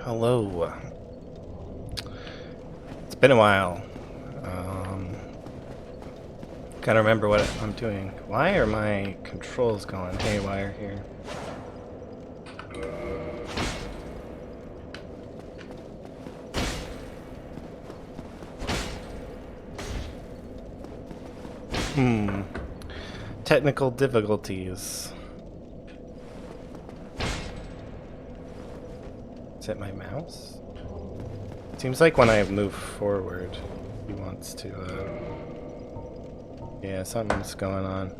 Hello. It's been a while. Gotta remember what I'm doing. Why are my controls going haywire here? Technical difficulties. Is it my mouse? Seems like when I move forward, he wants to, yeah, something's going on.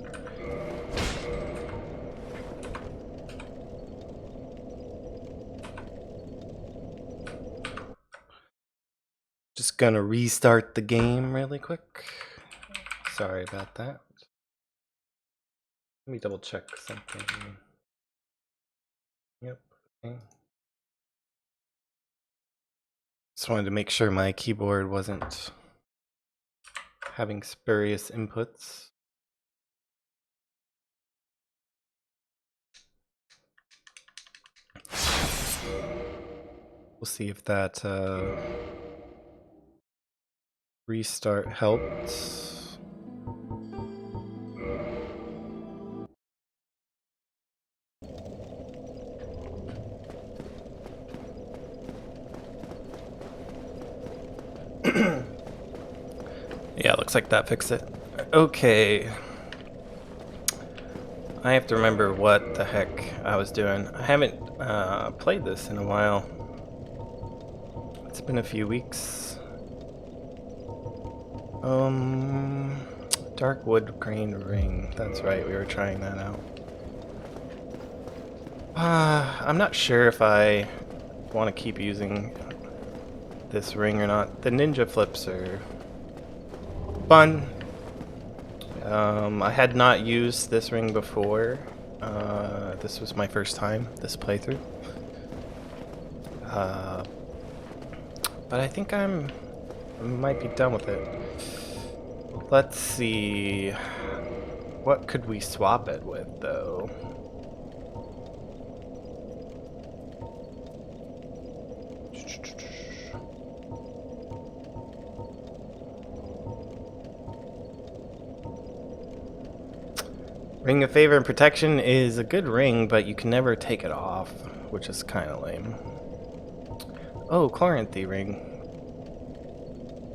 Just gonna restart the game really quick. Sorry about that. Let me double check something. Yep. Okay. Just wanted to make sure my keyboard wasn't having spurious inputs. We'll see if that restart helped. Yeah, looks like that fixed it. Okay. I have to remember what the heck I was doing. I haven't played this in a while. It's been a few weeks. Dark wood grain ring. That's right, we were trying that out. I'm not sure if I want to keep using this ring or not. The ninja flips are fun. I had not used this ring before. This was my first time, this playthrough. But I think I might be done with it. Let's see. What could we swap it with, though? Ring of Favor and Protection is a good ring, but you can never take it off, which is kind of lame. Oh, Chloranthy ring.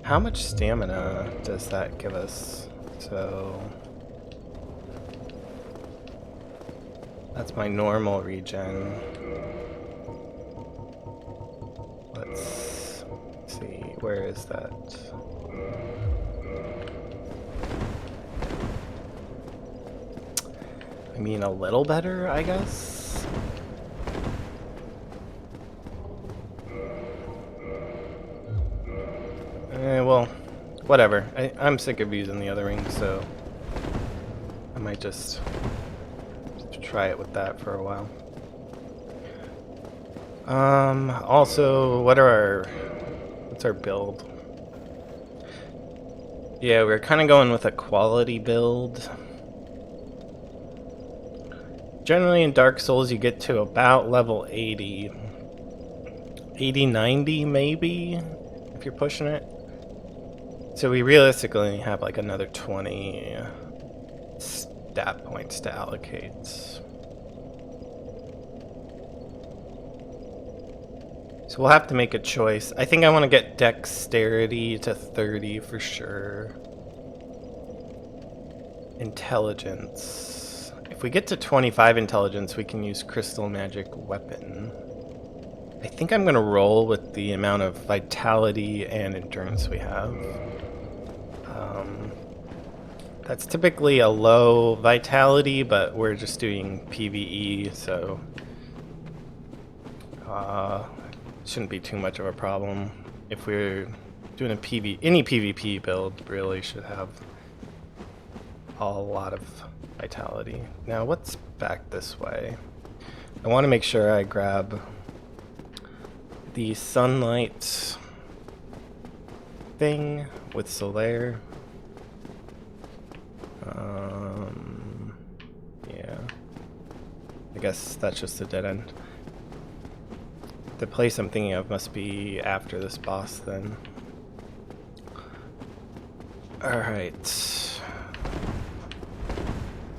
How much stamina does that give us? So that's my normal regen. Let's see, where is that? I mean, a little better, I guess? Well, whatever. I'm sick of using the other ring, so I might just try it with that for a while. Also, what's our build? Yeah, we're kind of going with a quality build. Generally in Dark Souls you get to about level 80. 80, 90 maybe, if you're pushing it. So we realistically have like another 20 stat points to allocate. So we'll have to make a choice. I think I want to get Dexterity to 30 for sure. Intelligence. If we get to 25 intelligence, we can use Crystal Magic Weapon. I think I'm going to roll with the amount of vitality and endurance we have. That's typically a low vitality, but we're just doing PvE, so shouldn't be too much of a problem. If we're doing any PvP build, really should have a lot of vitality. Now, what's back this way? I want to make sure I grab the sunlight thing with Solaire. Yeah. I guess that's just a dead end. The place I'm thinking of must be after this boss then. Alright.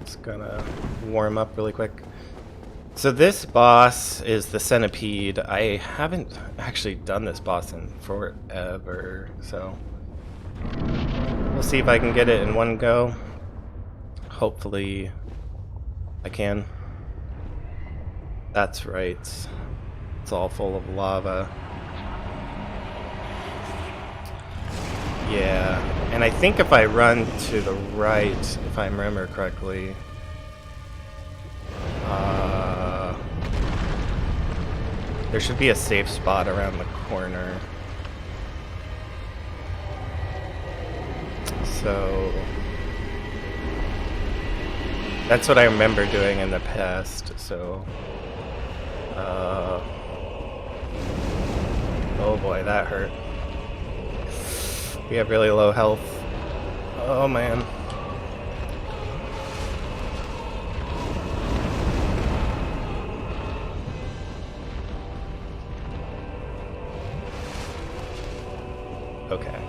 Just gonna warm up really quick. So this boss is the centipede. I haven't actually done this boss in forever, so we'll see if I can get it in one go. Hopefully I can. That's right. It's all full of lava. Yeah, and I think if I run to the right, if I remember correctly, there should be a safe spot around the corner. So that's what I remember doing in the past, so oh boy, that hurt. We have really low health. Oh man. Okay.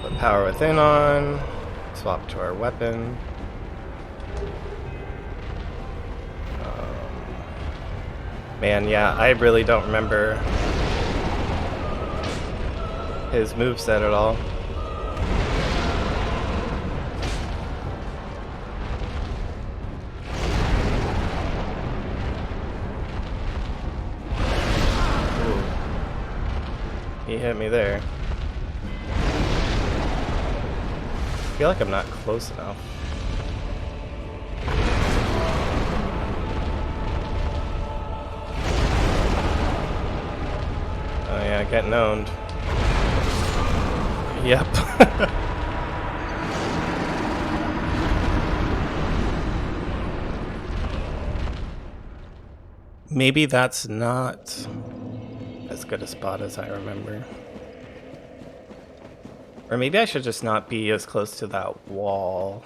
Put power within on. Swap to our weapon. Man, yeah, I really don't remember his moveset at all. Ooh. He hit me there. I feel like I'm not close enough. Oh yeah, getting owned. Yep. Maybe that's not as good a spot as I remember. Or maybe I should just not be as close to that wall.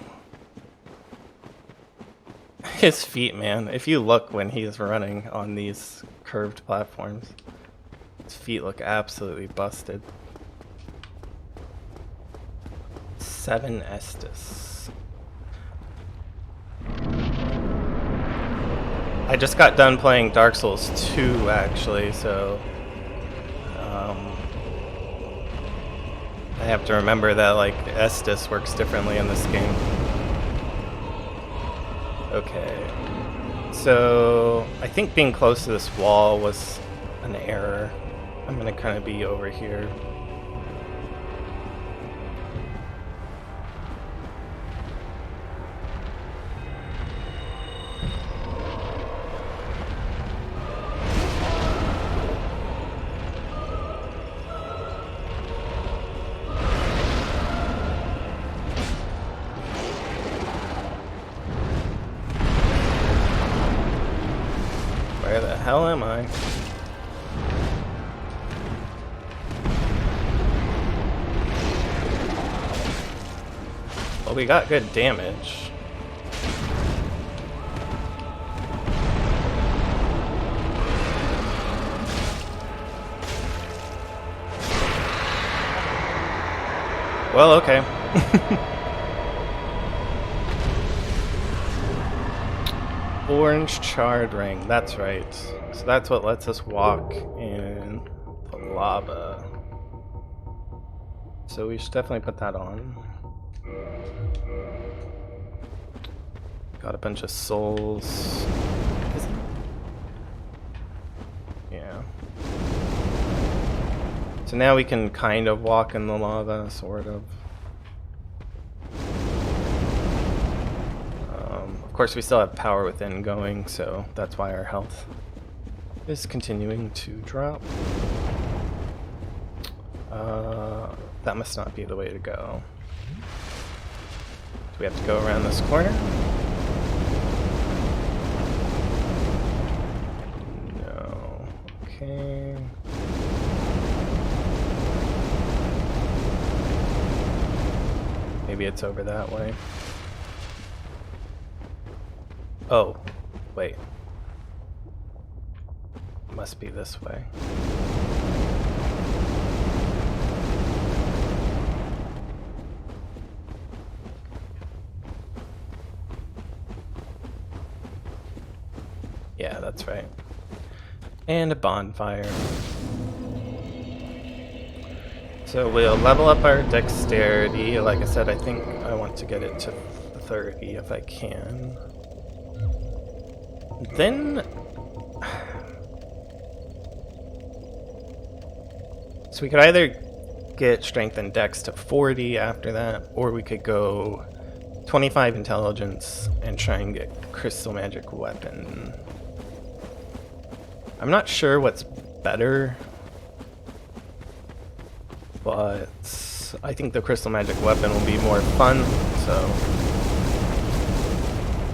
His feet, man. If you look when he's running on these curved platforms, his feet look absolutely busted. 7 Estus. I just got done playing Dark Souls 2 actually, so I have to remember that like Estus works differently in this game. Okay. So I think being close to this wall was an error. I'm gonna kind of be over here. Where the hell am I? Well, we got good damage. Well, okay. Orange charred ring, that's right. So that's what lets us walk in the lava. So we should definitely put that on. Got a bunch of souls. Yeah. So now we can kind of walk in the lava, sort of. Of course, we still have power within going, so that's why our health is continuing to drop. That must not be the way to go. Do we have to go around this corner? No. Okay. Maybe it's over that way. Oh, wait. Must be this way. Yeah, that's right. And a bonfire. So we'll level up our dexterity. Like I said, I think I want to get it to 30 if I can. Then... So we could either get strength and dex to 40 after that, or we could go 25 intelligence and try and get crystal magic weapon. I'm not sure what's better, but I think the crystal magic weapon will be more fun, so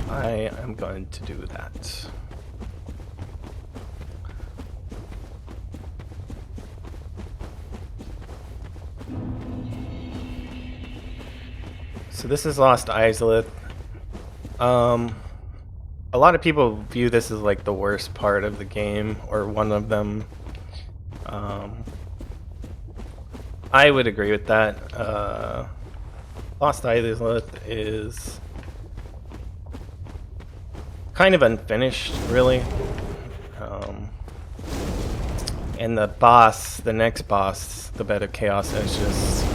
I am going to do that. So this is Lost Izalith. A lot of people view this as like the worst part of the game, or one of them. I would agree with that. Lost Izalith is kind of unfinished, really. And the boss, the next boss, the Bed of Chaos, is just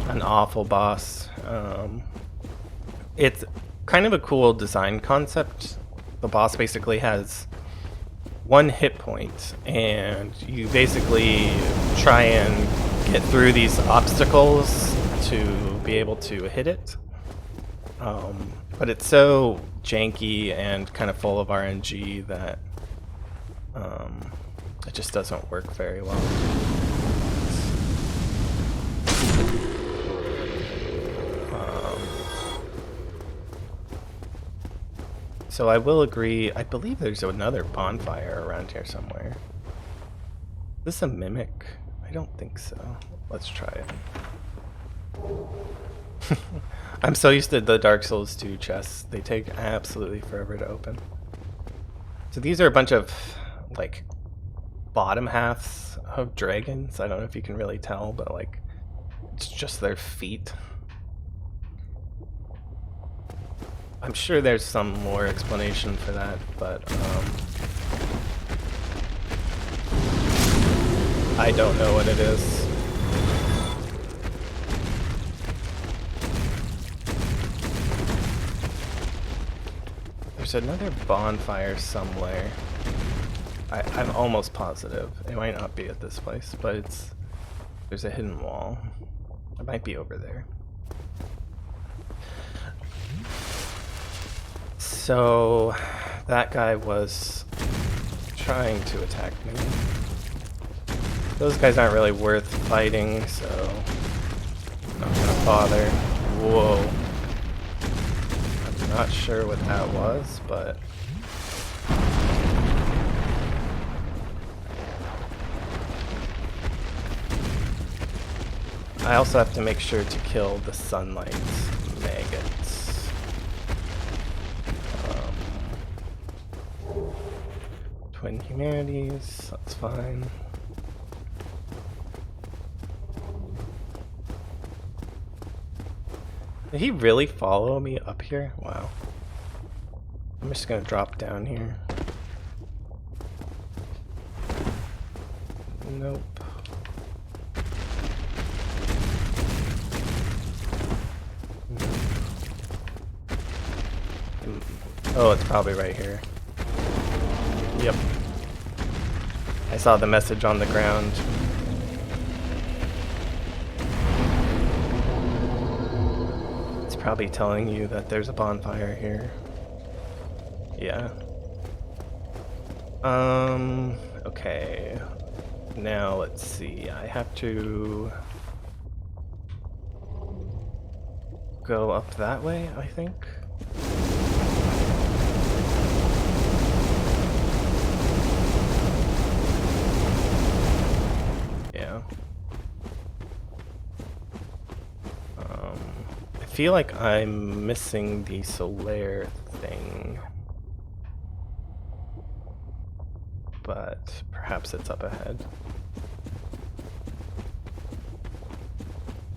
an awful boss. It's kind of a cool design concept. The boss basically has 1 hit point, and you basically try and get through these obstacles to be able to hit it. But it's so janky and kind of full of RNG that it just doesn't work very well. So I will agree, I believe there's another bonfire around here somewhere. Is this a mimic? I don't think so. Let's try it. I'm so used to the Dark Souls 2 chests. They take absolutely forever to open. So these are a bunch of, like, bottom halves of dragons. I don't know if you can really tell, but, like, it's just their feet. I'm sure there's some more explanation for that, but I don't know what it is. There's another bonfire somewhere. I'm almost positive. It might not be at this place, but there's a hidden wall. It might be over there. So that guy was trying to attack me. Those guys aren't really worth fighting, so I'm not gonna bother. Whoa. I'm not sure what that was, but I also have to make sure to kill the sunlight maggots. Twin humanities, that's fine. Did he really follow me up here? Wow. I'm just gonna drop down here. Nope. Oh, it's probably right here. Yep. I saw the message on the ground. It's probably telling you that there's a bonfire here. Yeah. Okay. Now let's see. I have to go up that way, I think. I feel like I'm missing the Solaire thing. Perhaps it's up ahead.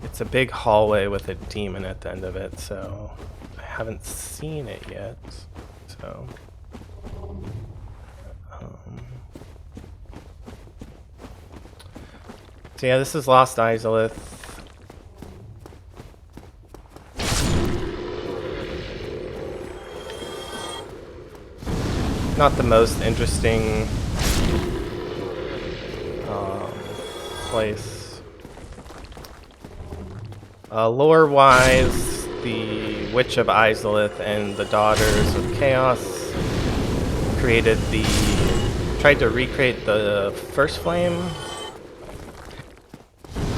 It's a big hallway with a demon at the end of it, so I haven't seen it yet. So, so yeah, this is Lost Izalith. Not the most interesting place. Lore-wise, the Witch of Izalith and the Daughters of Chaos tried to recreate the First Flame.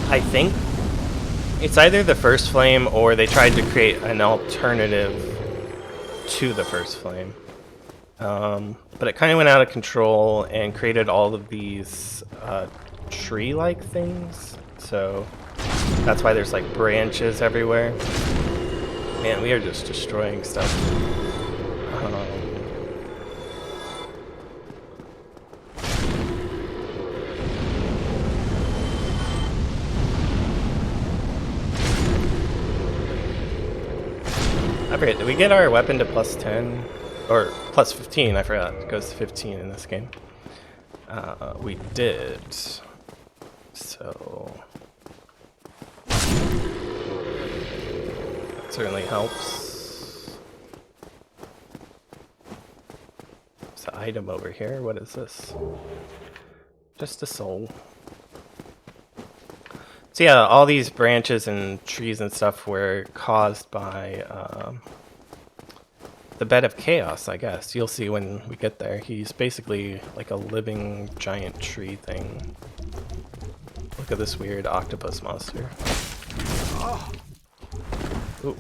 I think it's either the First Flame or they tried to create an alternative to the First Flame. But it kind of went out of control and created all of these tree-like things. So that's why there's like branches everywhere. Man, we are just destroying stuff. I forget, did we get our weapon to plus 10? Or plus 15, I forgot. It goes to 15 in this game. We did. So that certainly helps. There's an item over here. What is this? Just a soul. So yeah, all these branches and trees and stuff were caused by the Bed of Chaos, I guess. You'll see when we get there. He's basically like a living giant tree thing. Look at this weird octopus monster. Ooh.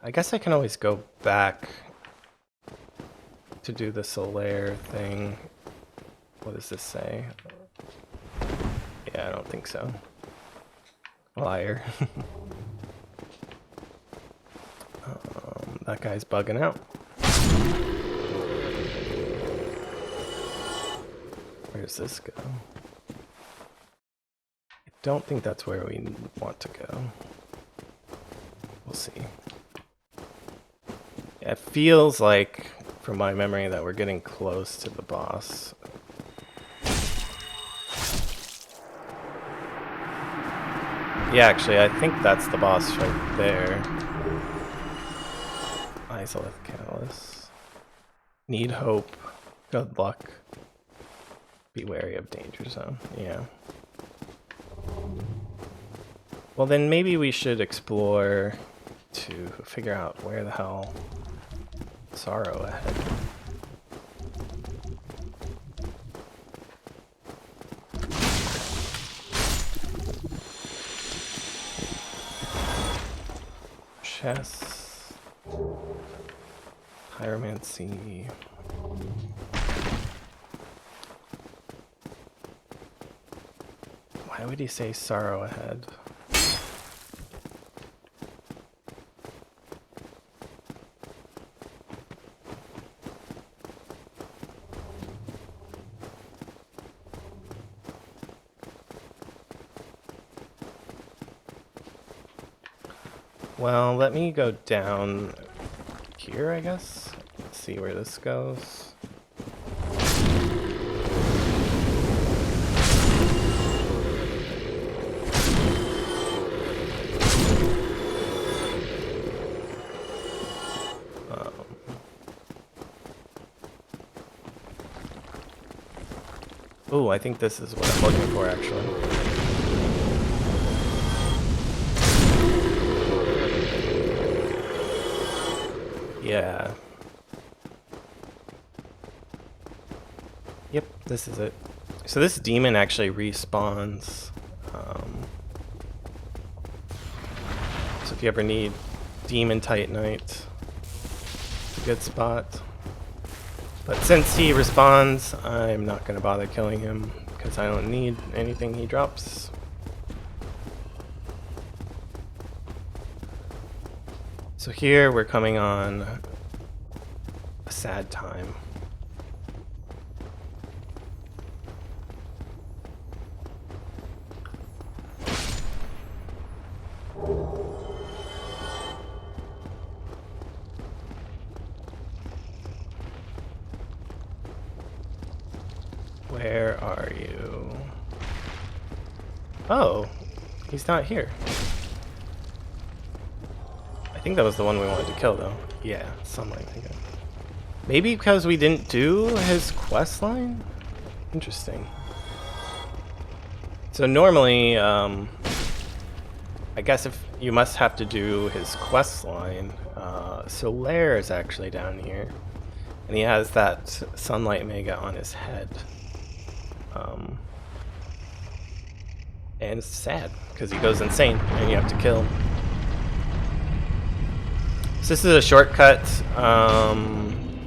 I guess I can always go back to do the Solaire thing. What does this say? Yeah, I don't think so. Liar. That guy's bugging out. Where does this go? I don't think that's where we want to go. We'll see. Yeah, it feels like, from my memory, that we're getting close to the boss. Yeah, actually, I think that's the boss right there. Izalith Catalyst. Need hope. Good luck. Be wary of danger zone. Yeah. Well, then maybe we should explore to figure out where the hell Sorrow ahead. Chess. Pyromancy. Why would he say Sorrow ahead? Well, let me go down here, I guess. Let's see where this goes. Oh, I think this is what I'm looking for, actually. Yeah. Yep, this is it. So this demon actually respawns. So if you ever need Demon Titanite, it's a good spot. But since he respawns, I'm not going to bother killing him because I don't need anything he drops. So here we're coming on a sad time. Where are you? Oh, he's not here. I think that was the one we wanted to kill, though. Yeah, Sunlight Mega. Maybe because we didn't do his quest line? Interesting. So normally, I guess if you must have to do his quest line. Solaire is actually down here. And he has that Sunlight Mega on his head. And it's sad, because he goes insane, and you have to kill him. So this is a shortcut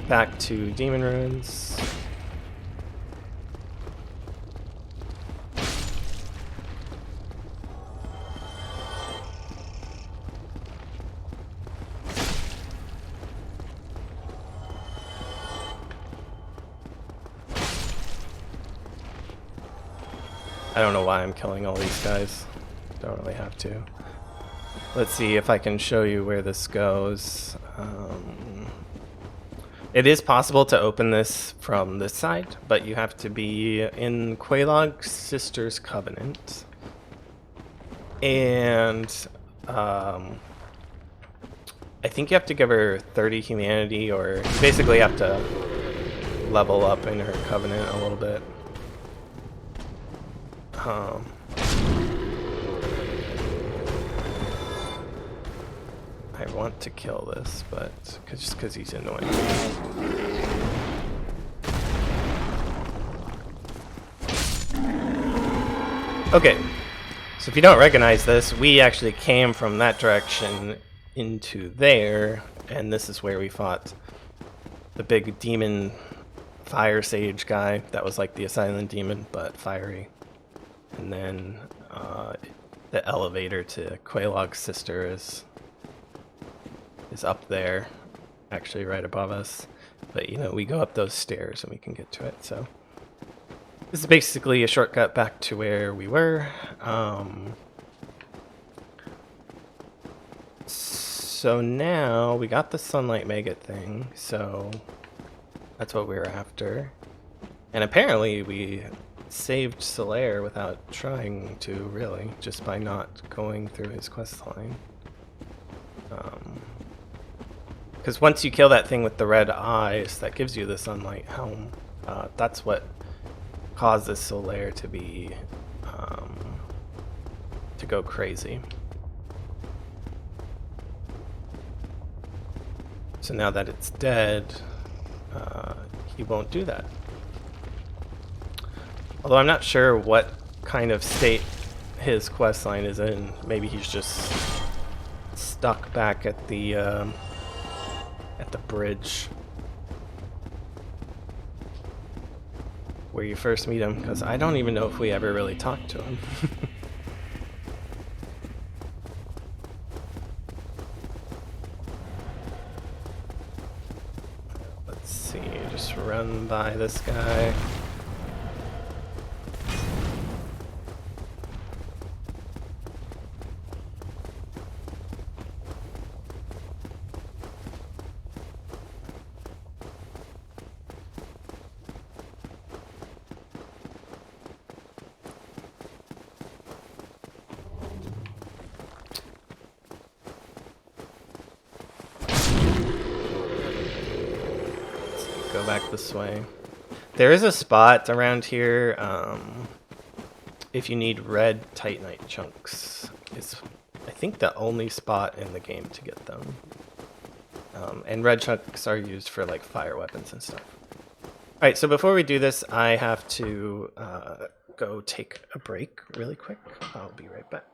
back to Demon Ruins. I don't know why I'm killing all these guys. Don't really have to. Let's see if I can show you where this goes. It is possible to open this from this side, but you have to be in Quelaag's Sister's Covenant. And I think you have to give her 30 humanity, or you basically have to level up in her covenant a little bit. I want to kill this, but just because he's annoying. Okay, so if you don't recognize this, we actually came from that direction into there, and this is where we fought the big demon fire sage guy that was like the Asylum demon, but fiery. And then the elevator to Quelaag's Sister is up there, actually right above us. But you know, we go up those stairs and we can get to it. So this is basically a shortcut back to where we were. So now we got the Sunlight Mega thing, so that's what we were after. And apparently we saved Solaire without trying to, really, just by not going through his quest line. Because once you kill that thing with the red eyes, that gives you the Sunlight Helm. That's what causes Solaire to be to go crazy. So now that it's dead, he won't do that. Although I'm not sure what kind of state his questline is in. Maybe he's just stuck back at the bridge where you first meet him, because I don't even know if we ever really talked to him. Let's see, just run by this guy. Go back this way. There is a spot around here if you need red Titanite chunks. It's, I think, the only spot in the game to get them. And red chunks are used for like fire weapons and stuff. Alright, so before we do this, I have to go take a break really quick. I'll be right back.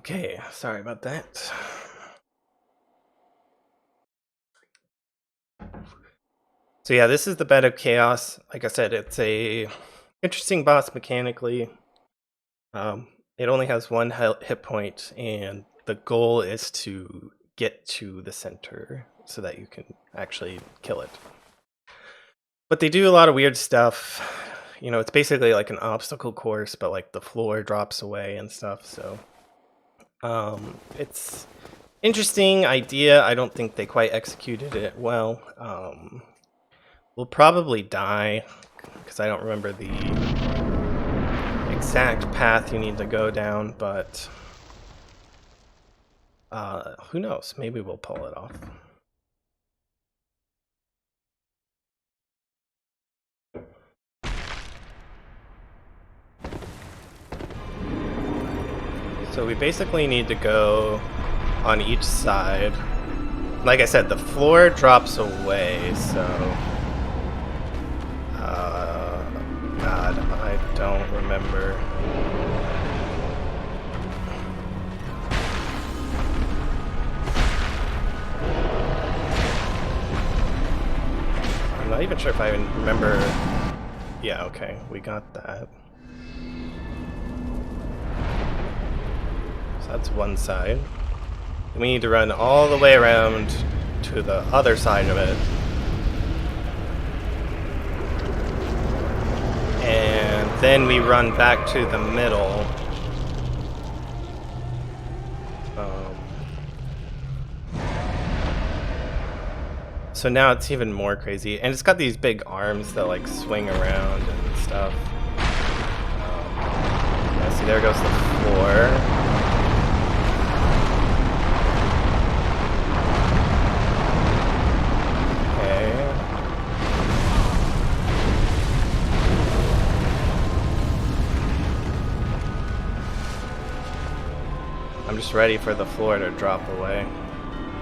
Okay, sorry about that. So yeah, this is the Bed of Chaos. Like I said, it's a interesting boss mechanically. It only has one hit point, and the goal is to get to the center so that you can actually kill it. But they do a lot of weird stuff. You know, it's basically like an obstacle course, but like the floor drops away and stuff. So it's interesting idea. I don't think they quite executed it well. We'll probably die because I don't remember the exact path you need to go down, but who knows? Maybe we'll pull it off. So we basically need to go on each side. Like I said, the floor drops away, so God, I don't remember. I'm not even sure if I even remember. Yeah, okay, we got that. So that's one side. We need to run all the way around to the other side of it. And then we run back to the middle. So now it's even more crazy. And it's got these big arms that like swing around and stuff. See, there goes the floor. I'm just ready for the floor to drop away.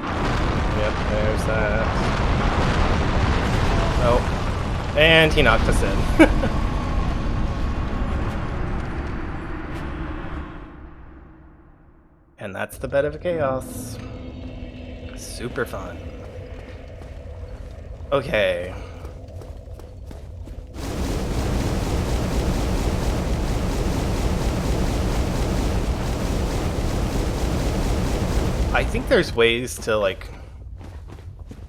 Yep, there's that. Oh, and he knocked us in. And that's the Bed of Chaos. Super fun. Okay. I think there's ways to like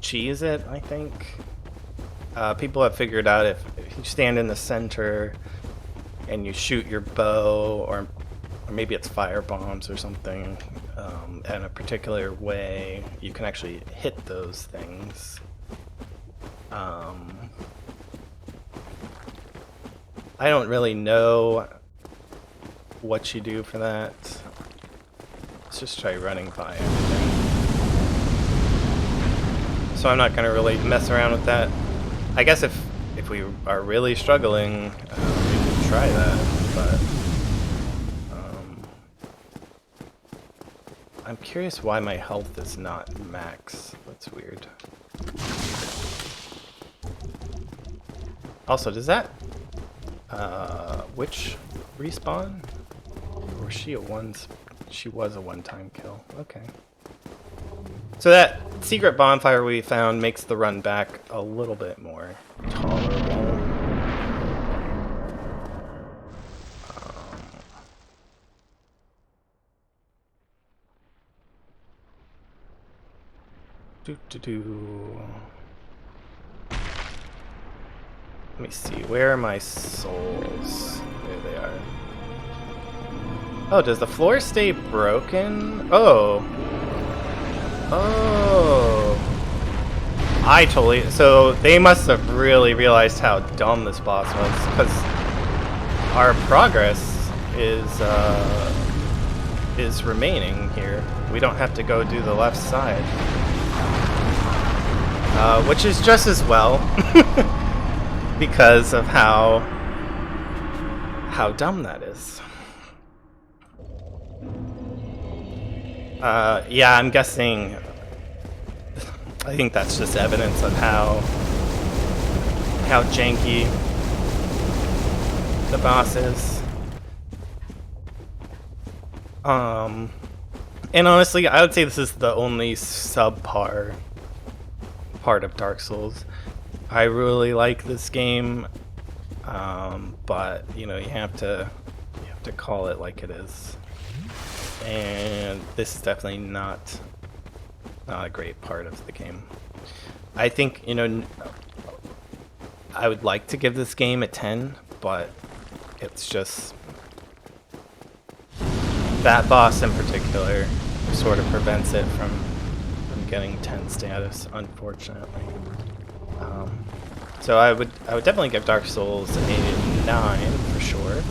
cheese it, I think. People have figured out if you stand in the center and you shoot your bow, or maybe it's fire bombs or something, in a particular way, you can actually hit those things. I don't really know what you do for that. Let's just try running by everything. So I'm not going to really mess around with that. I guess if we are really struggling, we can try that, but I'm curious why my health is not max. That's weird. Also, does that witch respawn? Or was she a she was a one-time kill. Okay. So that secret bonfire we found makes the run back a little bit more tolerable. Let me see, where are my souls? There they are. Oh, does the floor stay broken? Oh. Oh. So they must have really realized how dumb this boss was, because our progress is remaining here. We don't have to go do the left side. Which is just as well, because of how dumb that is. Yeah, I'm guessing. I think that's just evidence of how janky the boss is. And honestly, I would say this is the only subpar part of Dark Souls. I really like this game, but you know, you have to call it like it is. And this is definitely not a great part of the game. I think, you know, I would like to give this game a 10, but it's just that boss in particular sort of prevents it from getting 10 status, unfortunately. So I would definitely give Dark Souls a 9 for sure,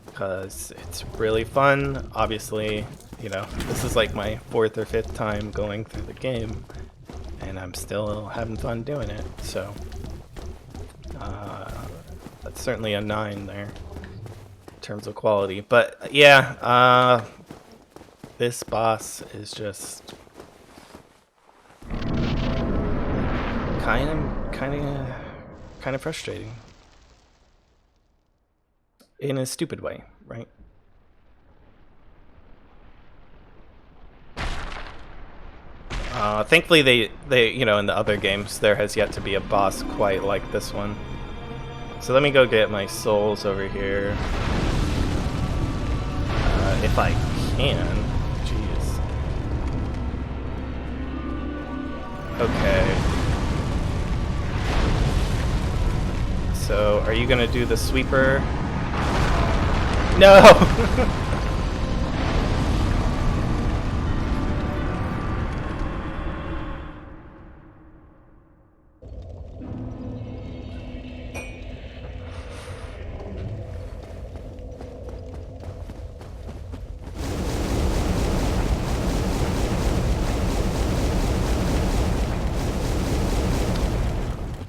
because it's really fun. Obviously, you know, this is like my 4th or 5th time going through the game, and I'm still having fun doing it. So that's certainly a 9 there in terms of quality. But yeah, this boss is just kind of frustrating in a stupid way, right? Thankfully, they you know, in the other games there has yet to be a boss quite like this one. So let me go get my souls over here, if I can. Jeez. Okay. So, are you gonna do the sweeper? No!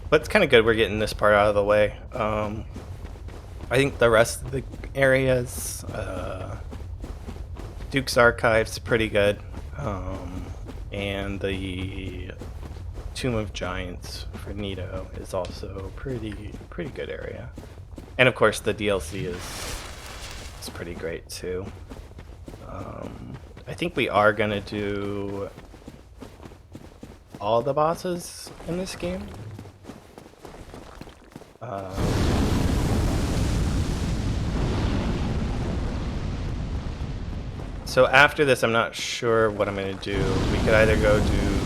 But it's kind of good we're getting this part out of the way. I think the rest of the areas, Duke's Archive's pretty good, and the Tomb of Giants for Nito is also pretty good area, and of course the DLC is pretty great too. I think we are gonna do all the bosses in this game. So after this, I'm not sure what I'm going to do. We could either go do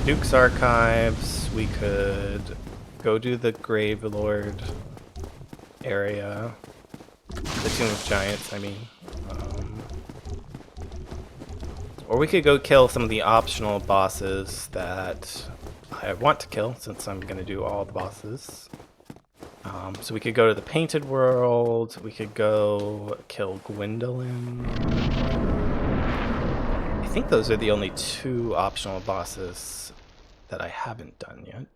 Duke's Archives, we could go do the Gravelord area, the Tomb of Giants, I mean. Or we could go kill some of the optional bosses that I want to kill, since I'm going to do all the bosses. So we could go to the Painted World, we could go kill Gwendolyn. I think those are the only 2 optional bosses that I haven't done yet.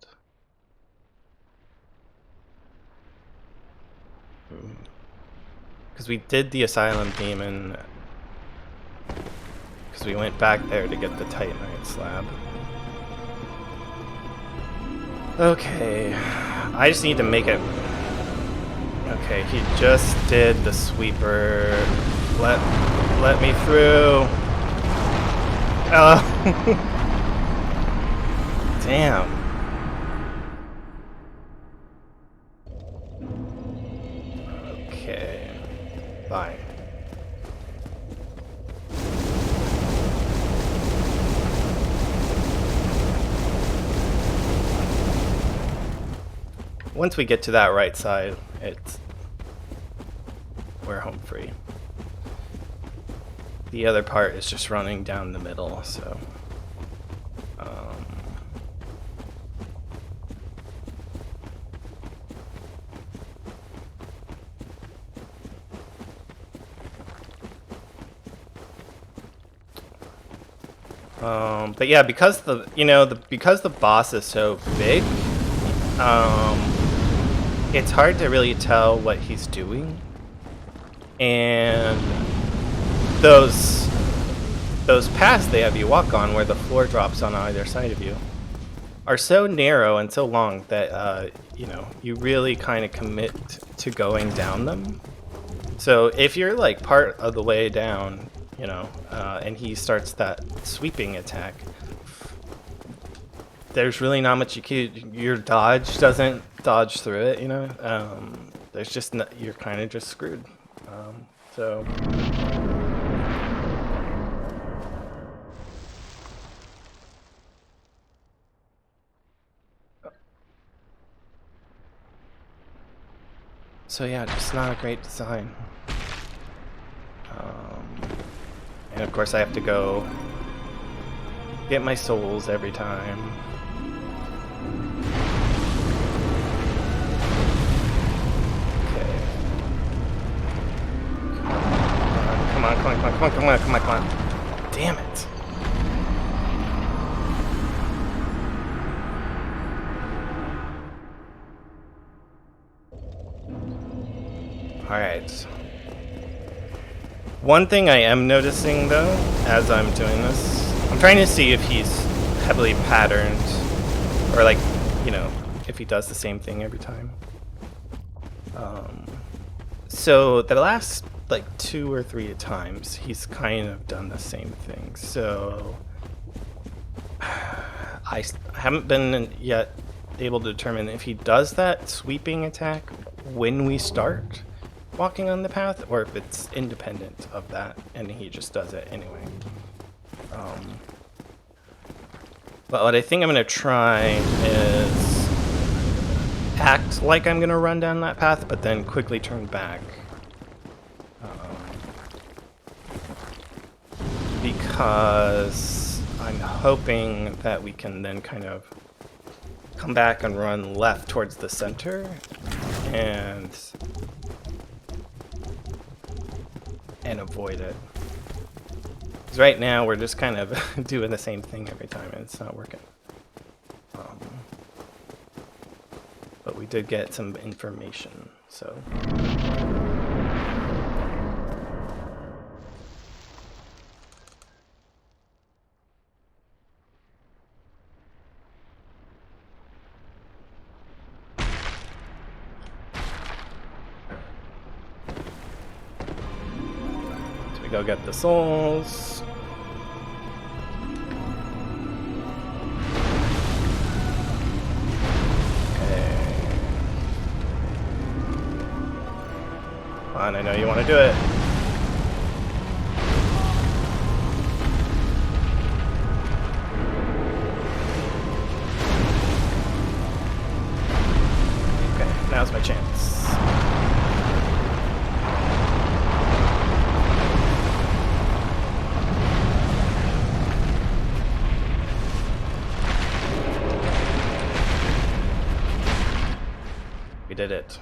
Because we did the Asylum Demon, because we went back there to get the Titanite slab. Okay, I just need to make it. Okay, he just did the sweeper. Let me through. Damn. Okay, fine. Once we get to that right side, we're home free. The other part is just running down the middle, so but yeah, because because the boss is so big, it's hard to really tell what he's doing, and those paths they have you walk on, where the floor drops on either side of you, are so narrow and so long that you know, you really kind of commit to going down them. So if you're like part of the way down, you know, and he starts that sweeping attack, there's really not much you could. Your dodge doesn't dodge through it, you know. There's just you're kind of just screwed. So. So yeah, just not a great design. And of course I have to go get my souls every time. Okay. Come on, come on, come on, come on, come on, come on, come on. Damn it. Alright. One thing I am noticing though, as I'm doing this, I'm trying to see if he's heavily patterned, or like, you know, if he does the same thing every time. So the last like 2 or 3 times, he's kind of done the same thing. So I haven't been yet able to determine if he does that sweeping attack when we start walking on the path, or if it's independent of that and he just does it anyway. But what I think I'm going to try is act like I'm going to run down that path, but then quickly turn back. Because I'm hoping that we can then kind of come back and run left towards the center and avoid it. Because right now we're just kind of doing the same thing every time and it's not working. But we did get some information, so. Go get the souls. Okay. Come on, I know you want to do it. Okay, now's my chance. We did it.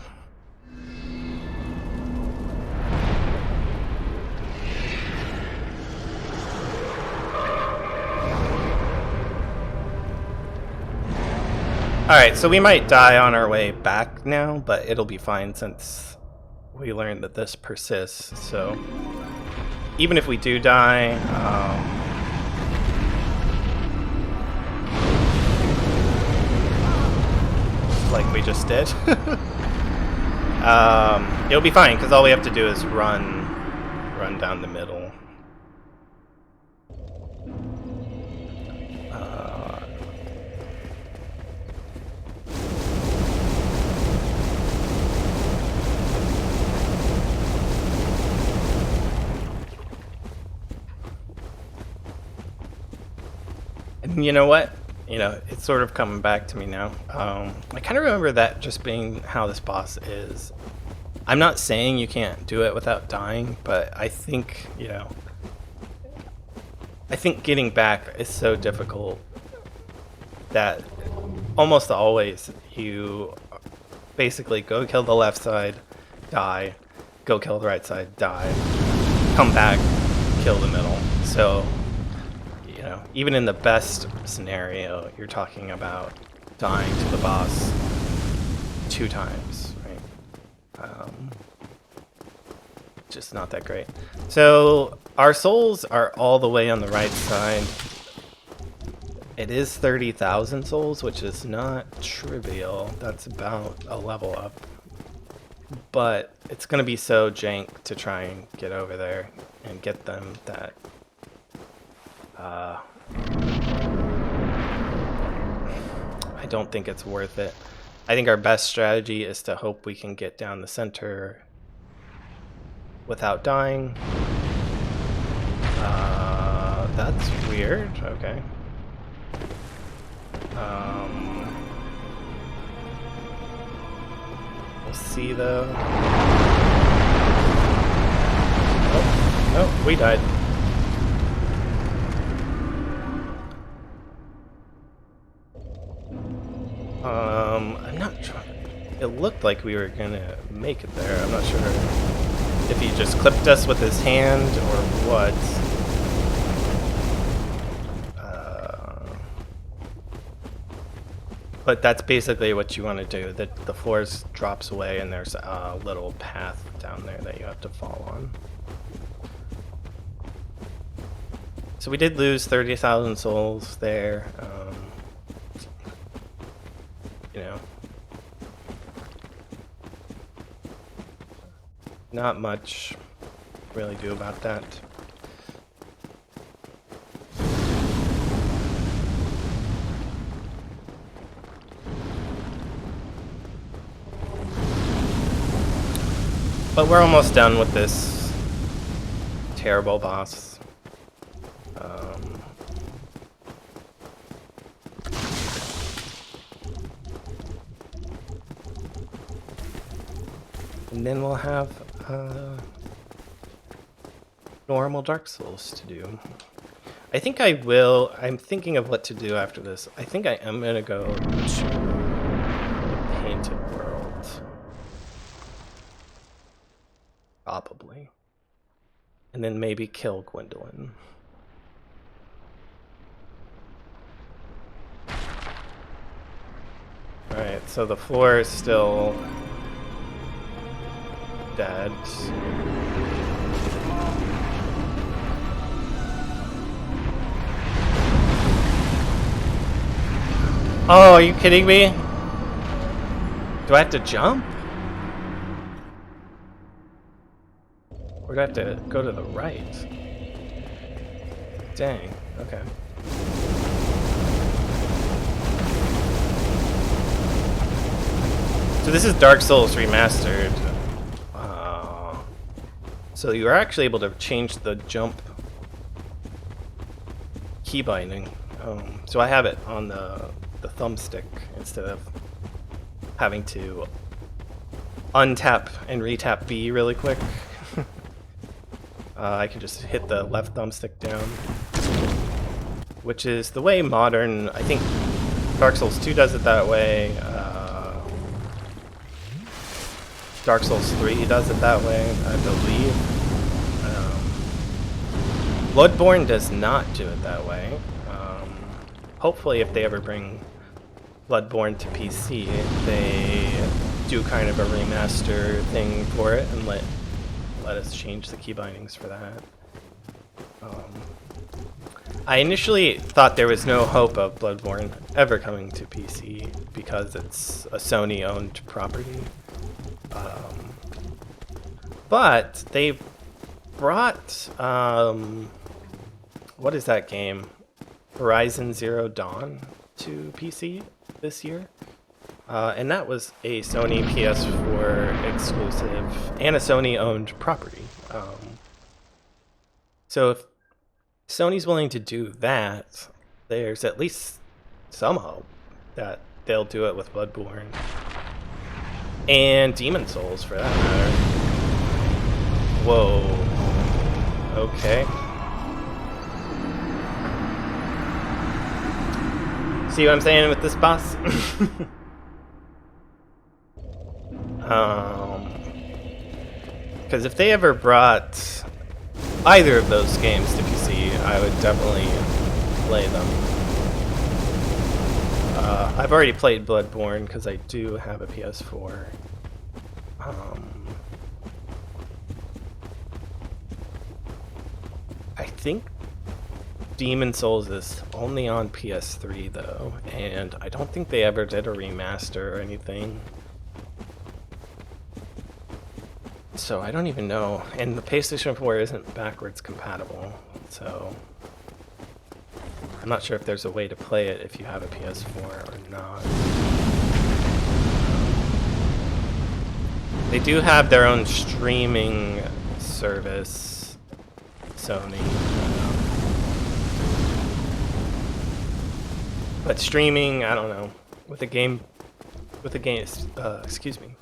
Alright, so we might die on our way back now, but it'll be fine since we learned that this persists. So even if we do die, like we just did, it'll be fine because all we have to do is run down the middle. And you know what? You know, it's sort of coming back to me now. I kind of remember that just being how this boss is. I'm not saying you can't do it without dying, but I think, you know, I think getting back is so difficult that almost always you basically go kill the left side, die, go kill the right side, die, come back, kill the middle. So, you know, even in the best scenario, you're talking about dying to the boss 2 times, right? Just not that great. So our souls are all the way on the right side. It is 30,000 souls, which is not trivial. That's about a level up. But it's gonna be so jank to try and get over there and get them that I don't think it's worth it. I think our best strategy is to hope we can get down the center without dying. That's weird. Okay. We'll see though. Oh, no, we died. I'm not sure. It looked like we were gonna make it there. I'm not sure if he just clipped us with his hand or what. But that's basically what you want to do. The floor drops away and there's a little path down there that you have to fall on. So we did lose 30,000 souls there. You know, not much really do about that. But we're almost done with this terrible boss. And then we'll have normal Dark Souls to do. I think I will. I'm thinking of what to do after this. I think I am going to go to the Painted World. Probably. And then maybe kill Gwendolyn. Alright, so the floor is still dead. Oh, are you kidding me? Do I have to jump? Or do I have to go to the right? Dang, okay. So this is Dark Souls Remastered. So you are actually able to change the jump key binding. So I have it on the thumbstick instead of having to untap and retap B really quick. I can just hit the left thumbstick down, which is the way modern, I think Dark Souls 2 does it that way. Dark Souls 3 does it that way, I believe. Bloodborne does not do it that way. Hopefully if they ever bring Bloodborne to PC, they do kind of a remaster thing for it and let us change the key bindings for that. I initially thought there was no hope of Bloodborne ever coming to PC because it's a Sony-owned property. But they brought, what is that game? Horizon Zero Dawn to PC this year. And that was a Sony PS4 exclusive and a Sony-owned property. So if Sony's willing to do that, there's at least some hope that they'll do it with Bloodborne. And Demon Souls, for that matter. Whoa. Okay. See what I'm saying with this boss? Because if they ever brought either of those games to PC, I would definitely play them. I've already played Bloodborne because I do have a PS4. I think Demon Souls is only on PS3 though, and I don't think they ever did a remaster or anything. So I don't even know. And the PlayStation 4 isn't backwards compatible, so I'm not sure if there's a way to play it if you have a PS4 or not. They do have their own streaming service, Sony. But streaming, I don't know. With a game, excuse me.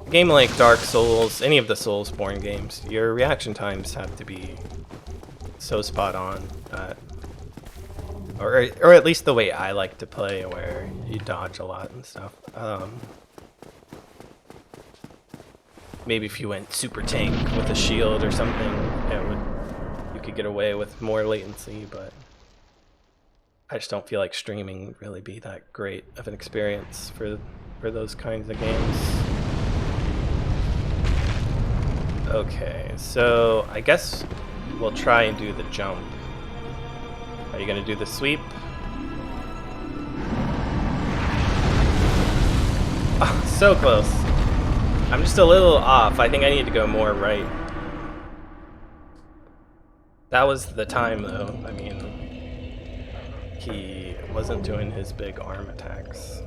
A game like Dark Souls, any of the Soulsborne games, your reaction times have to be so spot on that, or at least the way I like to play, where you dodge a lot and stuff. Maybe if you went super tank with a shield or something, you could get away with more latency, but I just don't feel like streaming would really be that great of an experience for those kinds of games. Okay, so I guess we'll try and do the jump. Are you gonna do the sweep? Oh, so close. I'm just a little off. I think I need to go more right. That was the time, though. I mean, he wasn't doing his big arm attacks.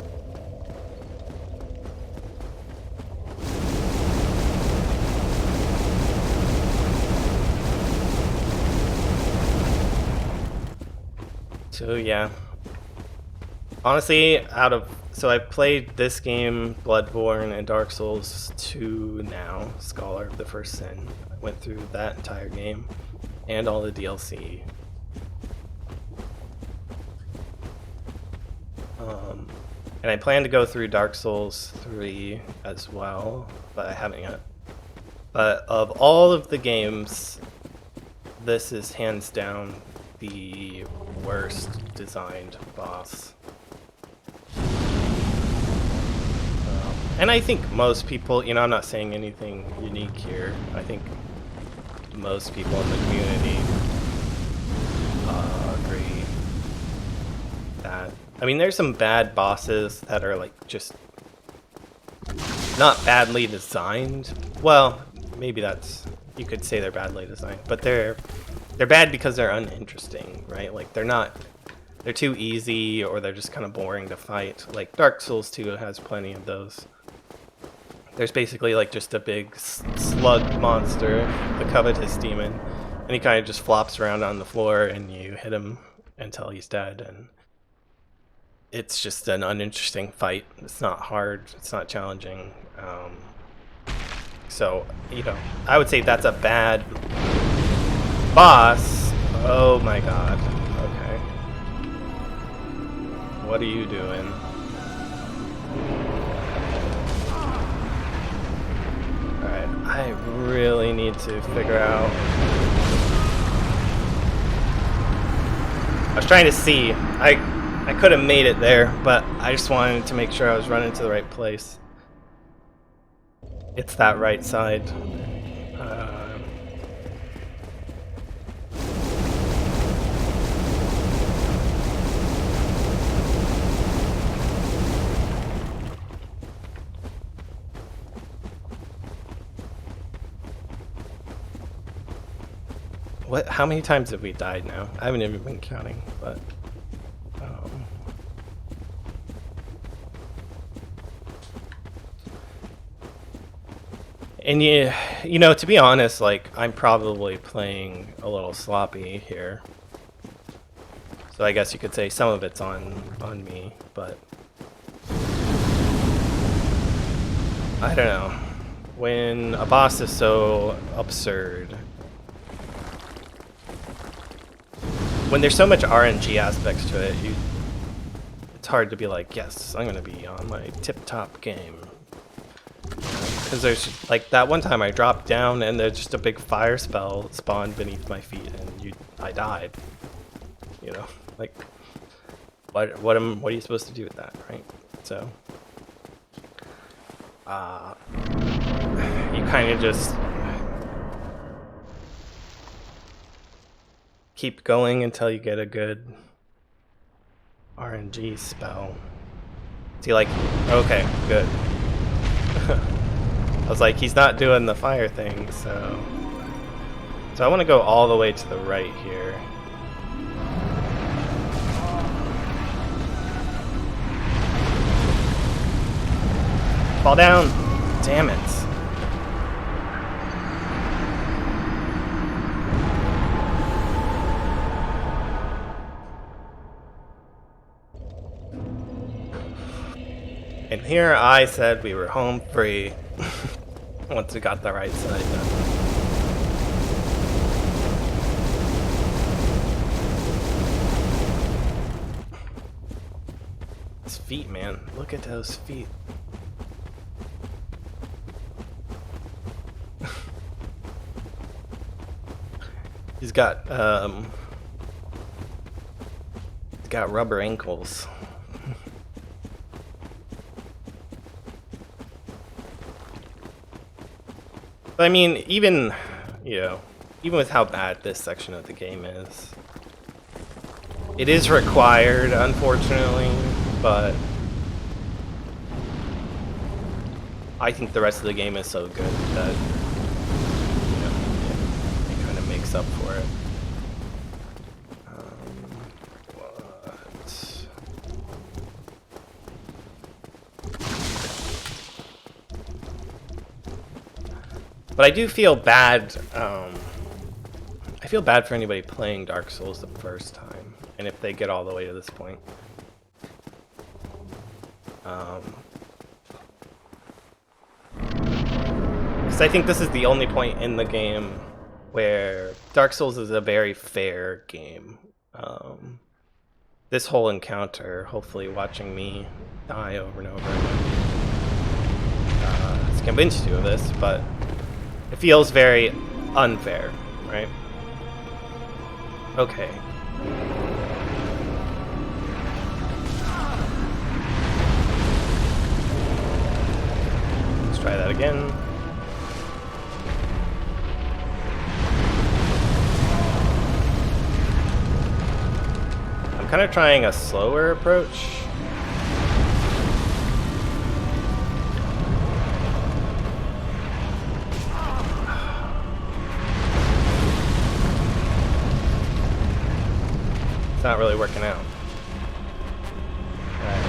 So yeah, honestly, so I played this game, Bloodborne, and Dark Souls 2 now, Scholar of the First Sin. I went through that entire game and all the DLC. And I plan to go through Dark Souls 3 as well, but I haven't yet. But of all of the games, this is hands down the worst designed boss. And I think most people, I'm not saying anything unique here. I think most people in the community agree that. I mean, there's some bad bosses that are like just not badly designed. Well, maybe you could say they're badly designed, but they're bad because they're uninteresting, right? Like they're too easy, or they're just kind of boring to fight. Like Dark Souls 2 has plenty of those. There's basically like just a big slug monster, the Covetous Demon, and he kind of just flops around on the floor, and you hit him until he's dead, and it's just an uninteresting fight. It's not hard, it's not challenging. So, I would say that's a bad boss. Oh my god. Okay. What are you doing? Alright, I really need to figure out. I was trying to see. I could have made it there, but I just wanted to make sure I was running to the right place. It's that right side. What? How many times have we died now? I haven't even been counting, but. And to be honest, like, I'm probably playing a little sloppy here. So I guess you could say some of it's on me, but I don't know. When a boss is so absurd, when there's so much RNG aspects to it, it's hard to be like, yes, I'm gonna be on my tip-top game. Because there's like that one time I dropped down and there's just a big fire spell spawned beneath my feet and I died. Like what are you supposed to do with that, right? So you kind of just keep going until you get a good RNG spell. See, like, okay, good. I was like, he's not doing the fire thing, so... So I want to go all the way to the right here. Fall down! Damn it. And here I said we were home free once we got the right side done. His feet, man. Look at those feet. He's got rubber ankles. But I mean, even, you know, even with how bad this section of the game is, it is required, unfortunately, but I think the rest of the game is so good that, you know, it kind of makes up for it. But I do feel bad, I feel bad for anybody playing Dark Souls the first time, and if they get all the way to this point. Because I think this is the only point in the game where Dark Souls is a very fair game. This whole encounter, hopefully watching me die over and over again, has convinced you of this, but it feels very unfair, right? Okay. Let's try that again. I'm kind of trying a slower approach. It's not really working out. Right.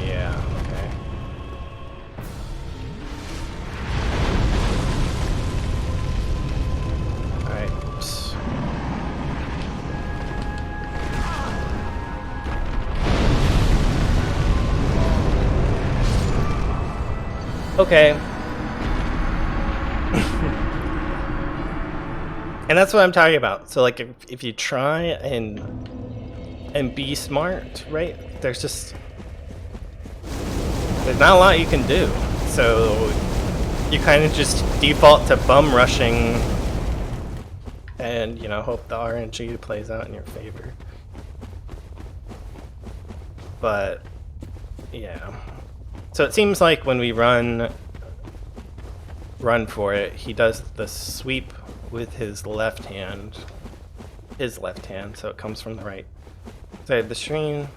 Yeah, okay. Alright. Okay. And that's what I'm talking about. So like if you try and be smart, right? There's not a lot you can do. So you kind of just default to bum rushing and, you know, hope the RNG plays out in your favor. But yeah. So it seems like when we run for it, he does the sweep with his left hand, so it comes from the right side of the screen.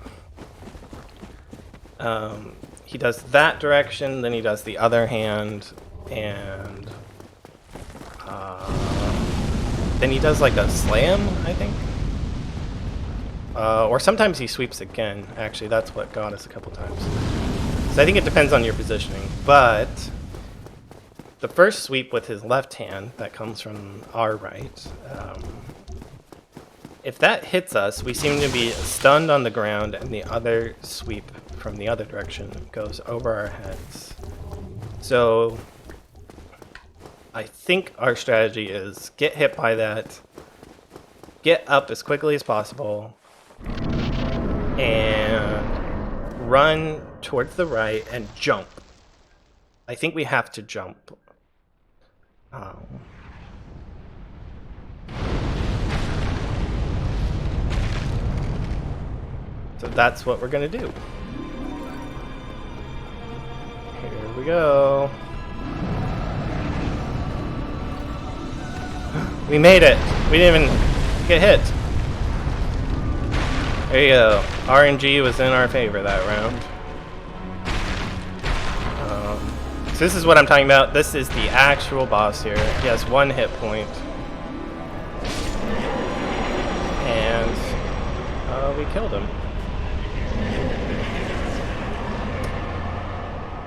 He does that direction, then he does the other hand, and then he does like a slam, I think. Or sometimes he sweeps again. Actually, that's what got us a couple times. So I think it depends on your positioning, but the first sweep with his left hand that comes from our right, if that hits us, we seem to be stunned on the ground, and the other sweep from the other direction goes over our heads. So I think our strategy is get hit by that, get up as quickly as possible, and run towards the right and jump. I think we have to jump. So that's what we're gonna do. Here we go. We made it. We didn't even get hit. There you go. RNG was in our favor that round. So this is what I'm talking about. This is the actual boss here. He has 1 hit point. And we killed him.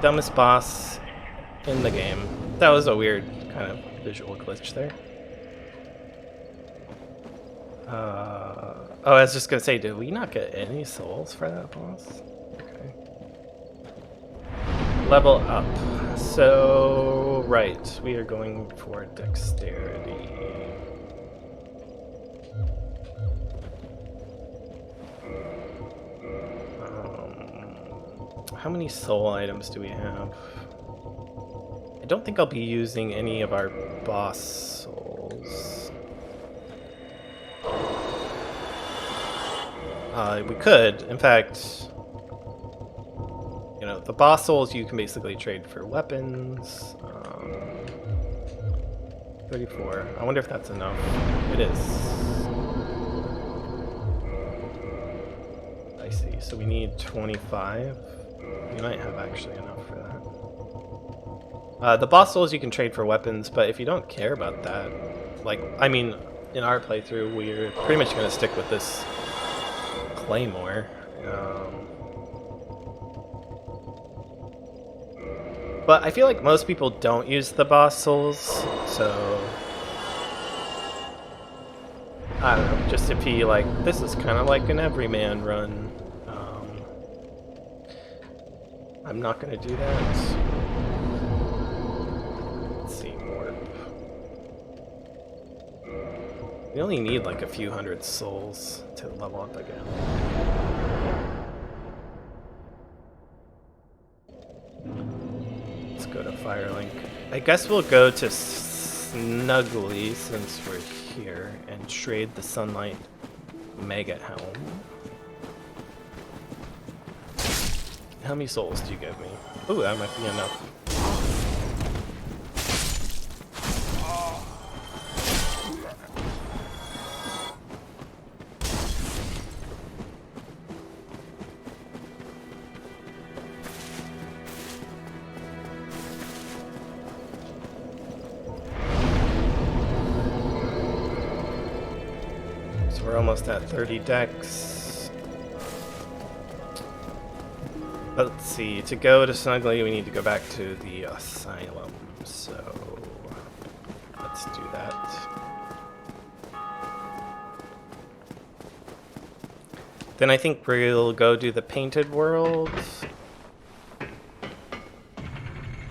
Dumbest boss in the game. That was a weird kind of visual glitch there. Oh, I was just gonna say, did we not get any souls for that boss? Okay. Level up. So, right, we are going for dexterity. How many soul items do we have? I don't think I'll be using any of our boss souls. We could, in fact, you know, the boss souls you can basically trade for weapons. 34. I wonder if that's enough. It is. I see. So we need 25. We might have actually enough for that. The boss souls you can trade for weapons, but if you don't care about that, like, I mean, in our playthrough, we're pretty much going to stick with this Claymore. But I feel like most people don't use the boss souls, so I don't know, just to be like, this is kind of like an everyman run. I'm not going to do that. Let's see, warp. We only need like a few hundred souls to level up again. Let's go to Firelink. I guess we'll go to Snuggly since we're here and trade the Sunlight Mega Helm. How many souls do you give me? Ooh, that might be enough. So we're almost at 30 decks. Let's see, to go to Snuggly, we need to go back to the Asylum, so let's do that. Then I think we'll go do the Painted World,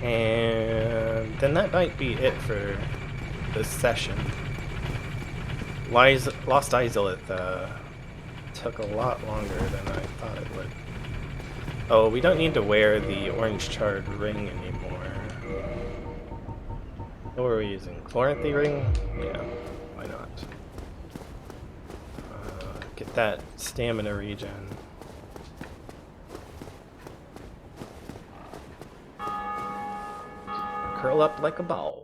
and then that might be it for this session. Lost Izalith took a lot longer than I thought it would. Oh, we don't need to wear the orange charred ring anymore. What were we using? Chloranthy ring? Yeah, why not? Get that stamina regen. Curl up like a ball.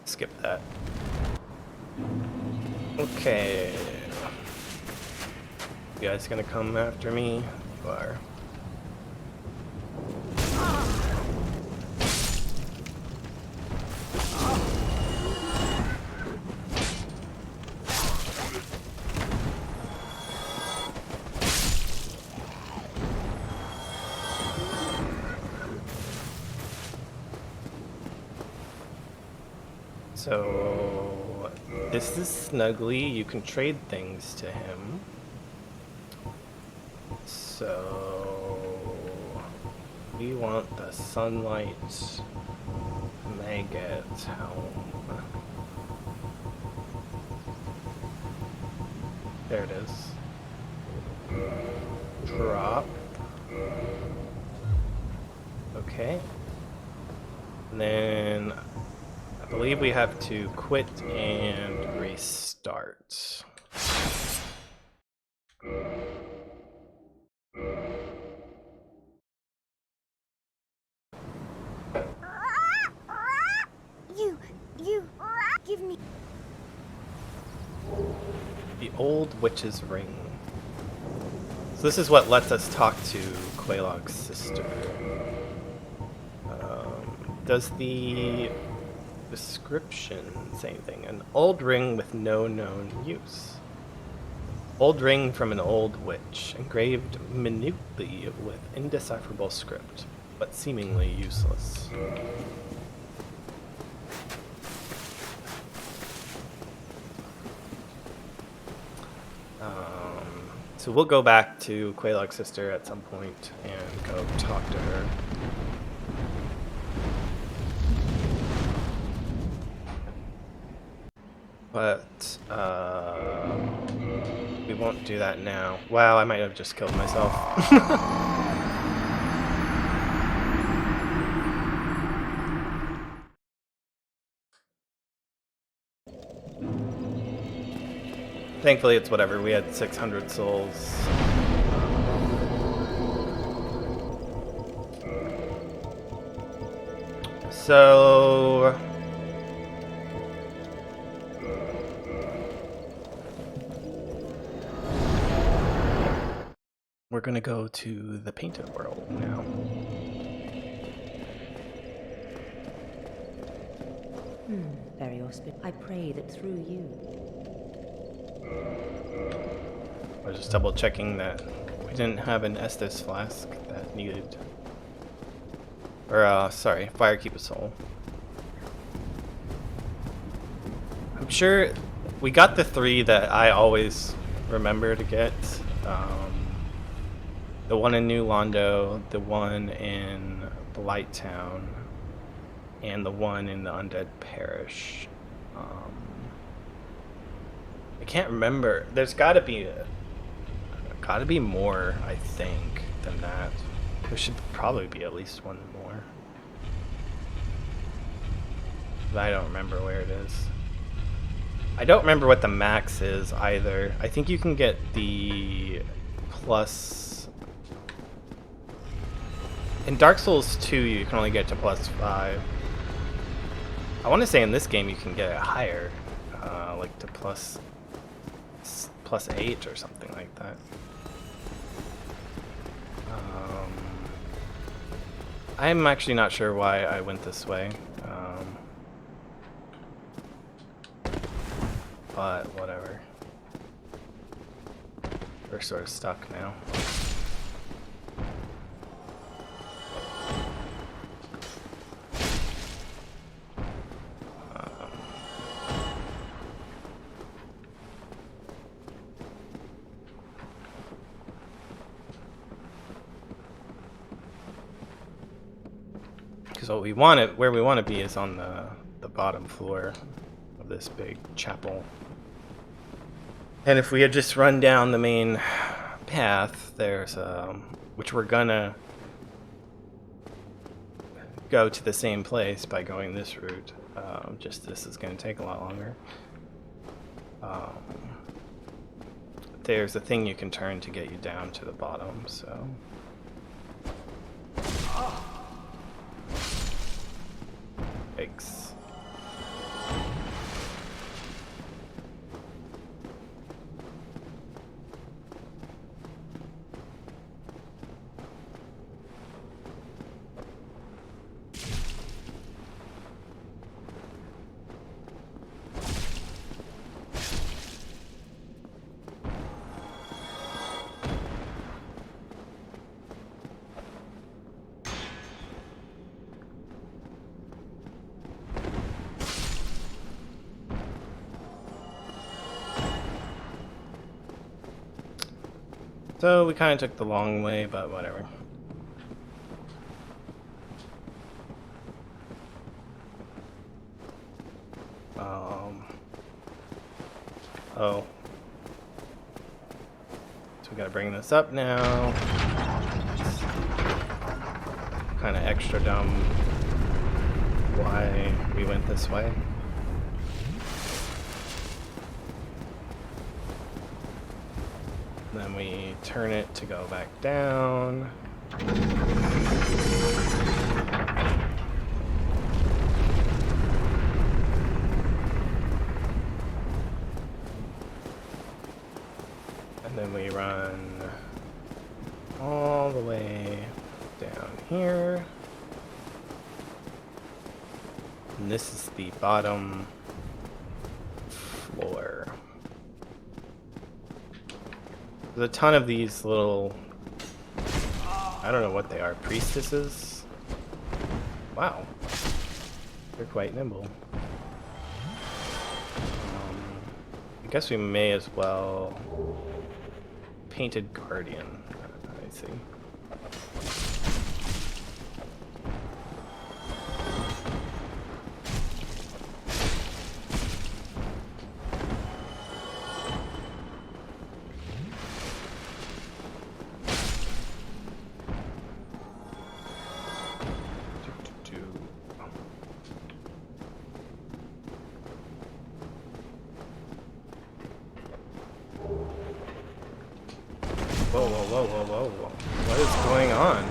Skip that. Okay. You guys gonna come after me? You are. So, this is Snuggly. You can trade things to him. So, we want the Sunlight Maggot Helm. There it is. Drop. Okay. And then I believe we have to quit and restart. You give me. The Old Witch's Ring. So this is what lets us talk to Quelaag's sister. Does the description say anything? An old ring with no known use. Old ring from an old witch, engraved minutely with indecipherable script, but seemingly useless. So we'll go back to Quelaag's sister at some point and go talk to her. But we won't do that now. Wow, I might have just killed myself. Thankfully, it's whatever. We had 600 souls. So we're gonna go to the painted world now. Very auspicious. I pray that through you. I was just double checking that we didn't have an Estus flask that needed, or sorry, Firekeep a Soul. I'm sure we got the 3 that I always remember to get. The one in New Londo, the one in Blight Town, and the one in the Undead Parish. I can't remember. There's gotta be more, I think, than that. There should probably be at least one more. But I don't remember where it is. I don't remember what the max is either. I think you can get the plus... In Dark Souls 2, you can only get to +5. I want to say in this game you can get it higher, like to +8 or something like that. I'm actually not sure why I went this way, but whatever. We're sort of stuck now. What we want it, where we want to be is on the bottom floor of this big chapel. And if we had just run down the main path, there's which we're gonna go to the same place by going this route. Just this is gonna take a lot longer. There's a thing you can turn to get you down to the bottom, so. Yikes. So we kind of took the long way, but whatever. Oh. So we gotta bring this up now. Kind of extra dumb why we went this way. Then we turn it to go back down. And this is the bottom floor. There's a ton of these little, I don't know what they are, priestesses? Wow. They're quite nimble. I guess we may as well... Painted Guardian, I see. Whoa, whoa, whoa, whoa, whoa, whoa. What is going on?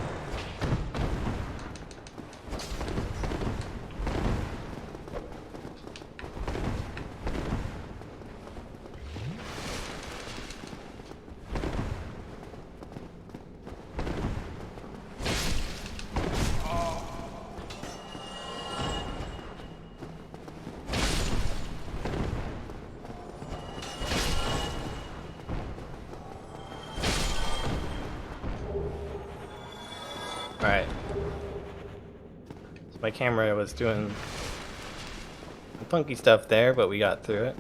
Alright. So my camera was doing some funky stuff there, but we got through it.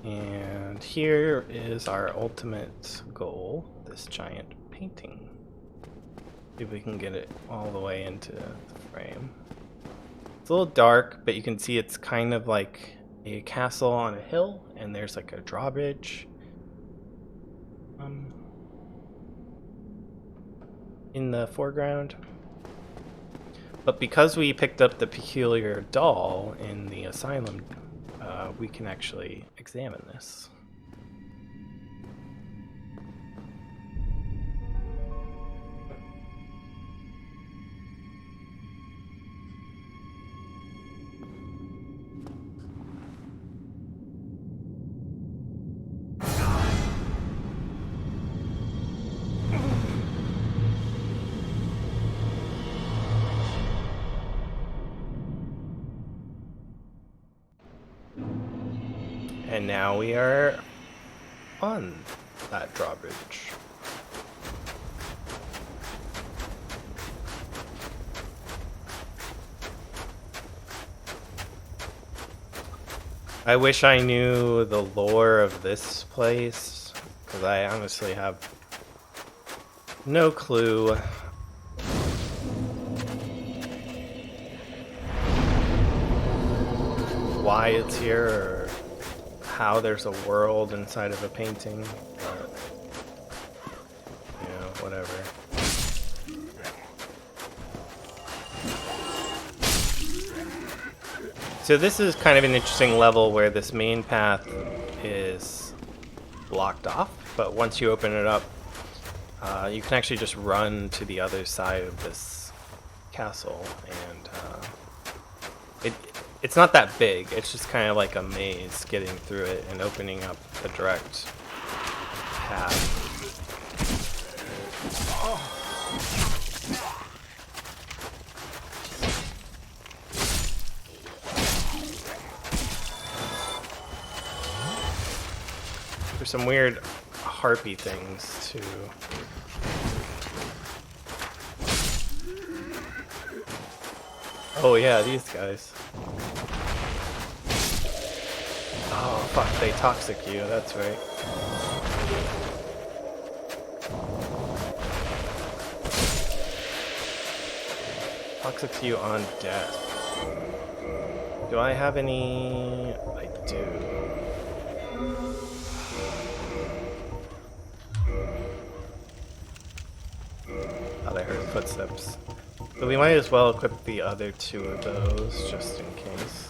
And here is our ultimate goal, this giant painting. See if we can get it all the way into the frame. It's a little dark, but you can see it's kind of like a castle on a hill, and there's like a drawbridge in the foreground. But because we picked up the peculiar doll in the asylum, we can actually examine this. And now we are on that drawbridge. I wish I knew the lore of this place, because I honestly have no clue. Why it's here, or how there's a world inside of a painting, but, you know, whatever. So this is kind of an interesting level where this main path is blocked off, but once you open it up, you can actually just run to the other side of this castle, and it's not that big. It's just kind of like a maze getting through it and opening up a direct path. There's some weird harpy things too. Oh yeah, these guys. Oh fuck, they toxic you, that's right. Toxic you on death. Do I have any? I do. Thought I heard footsteps. So we might as well equip the other two of those, just in case.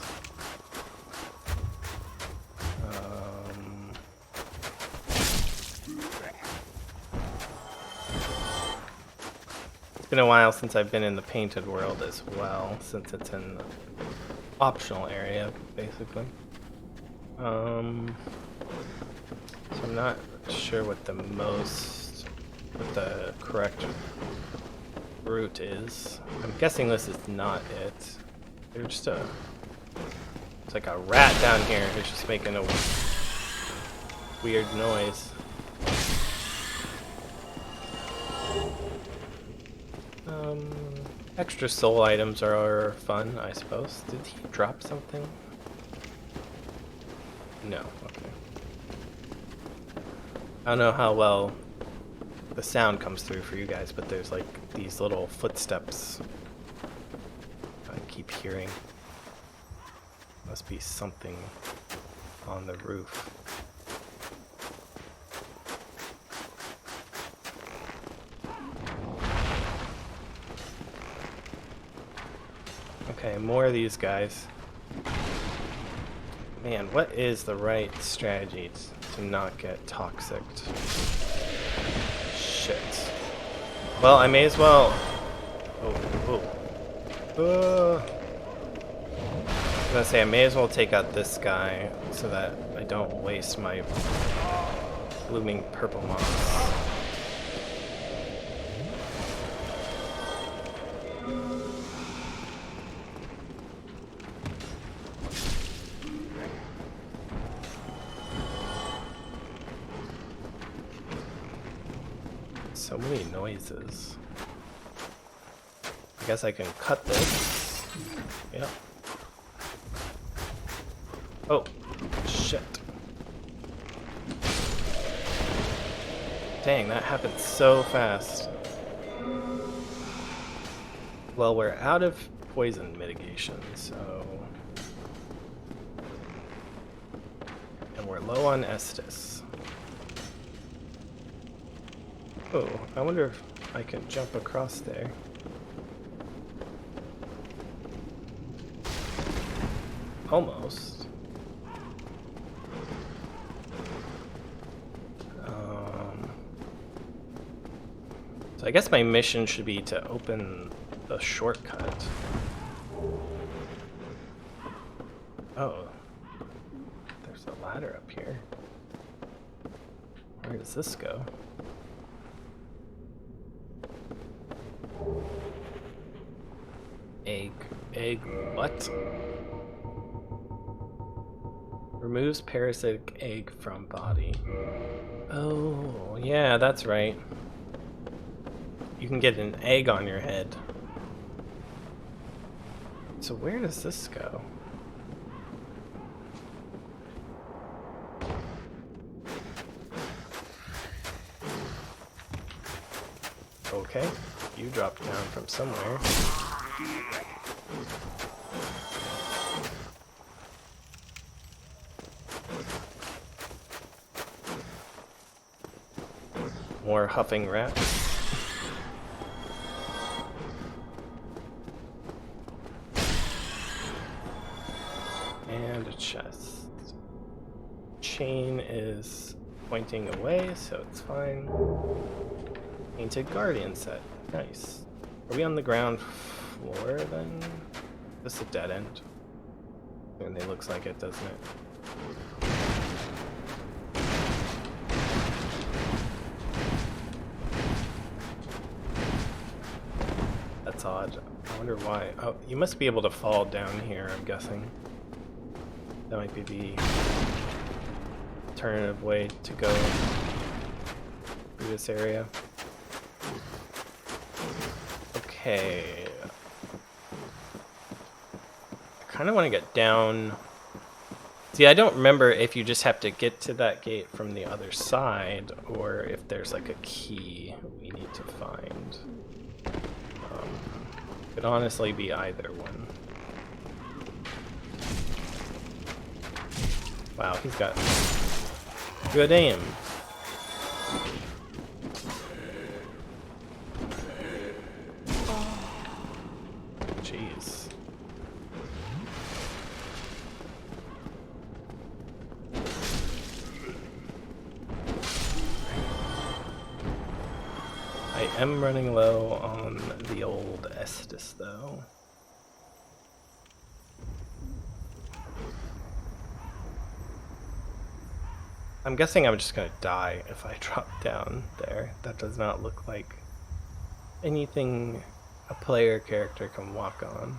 been a while since I've been in the painted world as well, since it's in the optional area, basically. So I'm not sure what the correct route is. I'm guessing this is not it. There's just it's like a rat down here who's just making a weird noise. Extra soul items are fun, I suppose. Did he drop something? No, okay. I don't know how well the sound comes through for you guys, but there's like these little footsteps I keep hearing. Must be something on the roof. Okay, more of these guys. Man, what is the right strategy to not get toxic? Shit. Well, I may as well... I was gonna say, I may as well take out this guy so that I don't waste my blooming purple moss. So many noises. I guess I can cut this. Yep. Oh, shit. Dang, that happened so fast. Well, we're out of poison mitigation, so... And we're low on Estus. Oh, I wonder if I can jump across there. Almost. So I guess my mission should be to open the shortcut. Oh. There's a ladder up here. Where does this go? Egg what? Removes parasitic egg from body. Oh, yeah, that's right. You can get an egg on your head. So where does this go? Okay, you dropped down from somewhere. More huffing rats. And a chest. Chain is pointing away, so it's fine. Painted Guardian set. Nice. Are we on the ground floor then? This is a dead end. And it looks like it, doesn't it? That's odd. I wonder why. Oh, you must be able to fall down here, I'm guessing. That might be the alternative way to go through this area. Okay. I kind of want to get down. See, I don't remember if you just have to get to that gate from the other side or if there's like a key we need to find. Could honestly be either one. Wow, he's got good aim. Jeez. I I am running low on the old Estus though. I'm guessing I'm just gonna die if I drop down there. That does not look like anything a player character can walk on.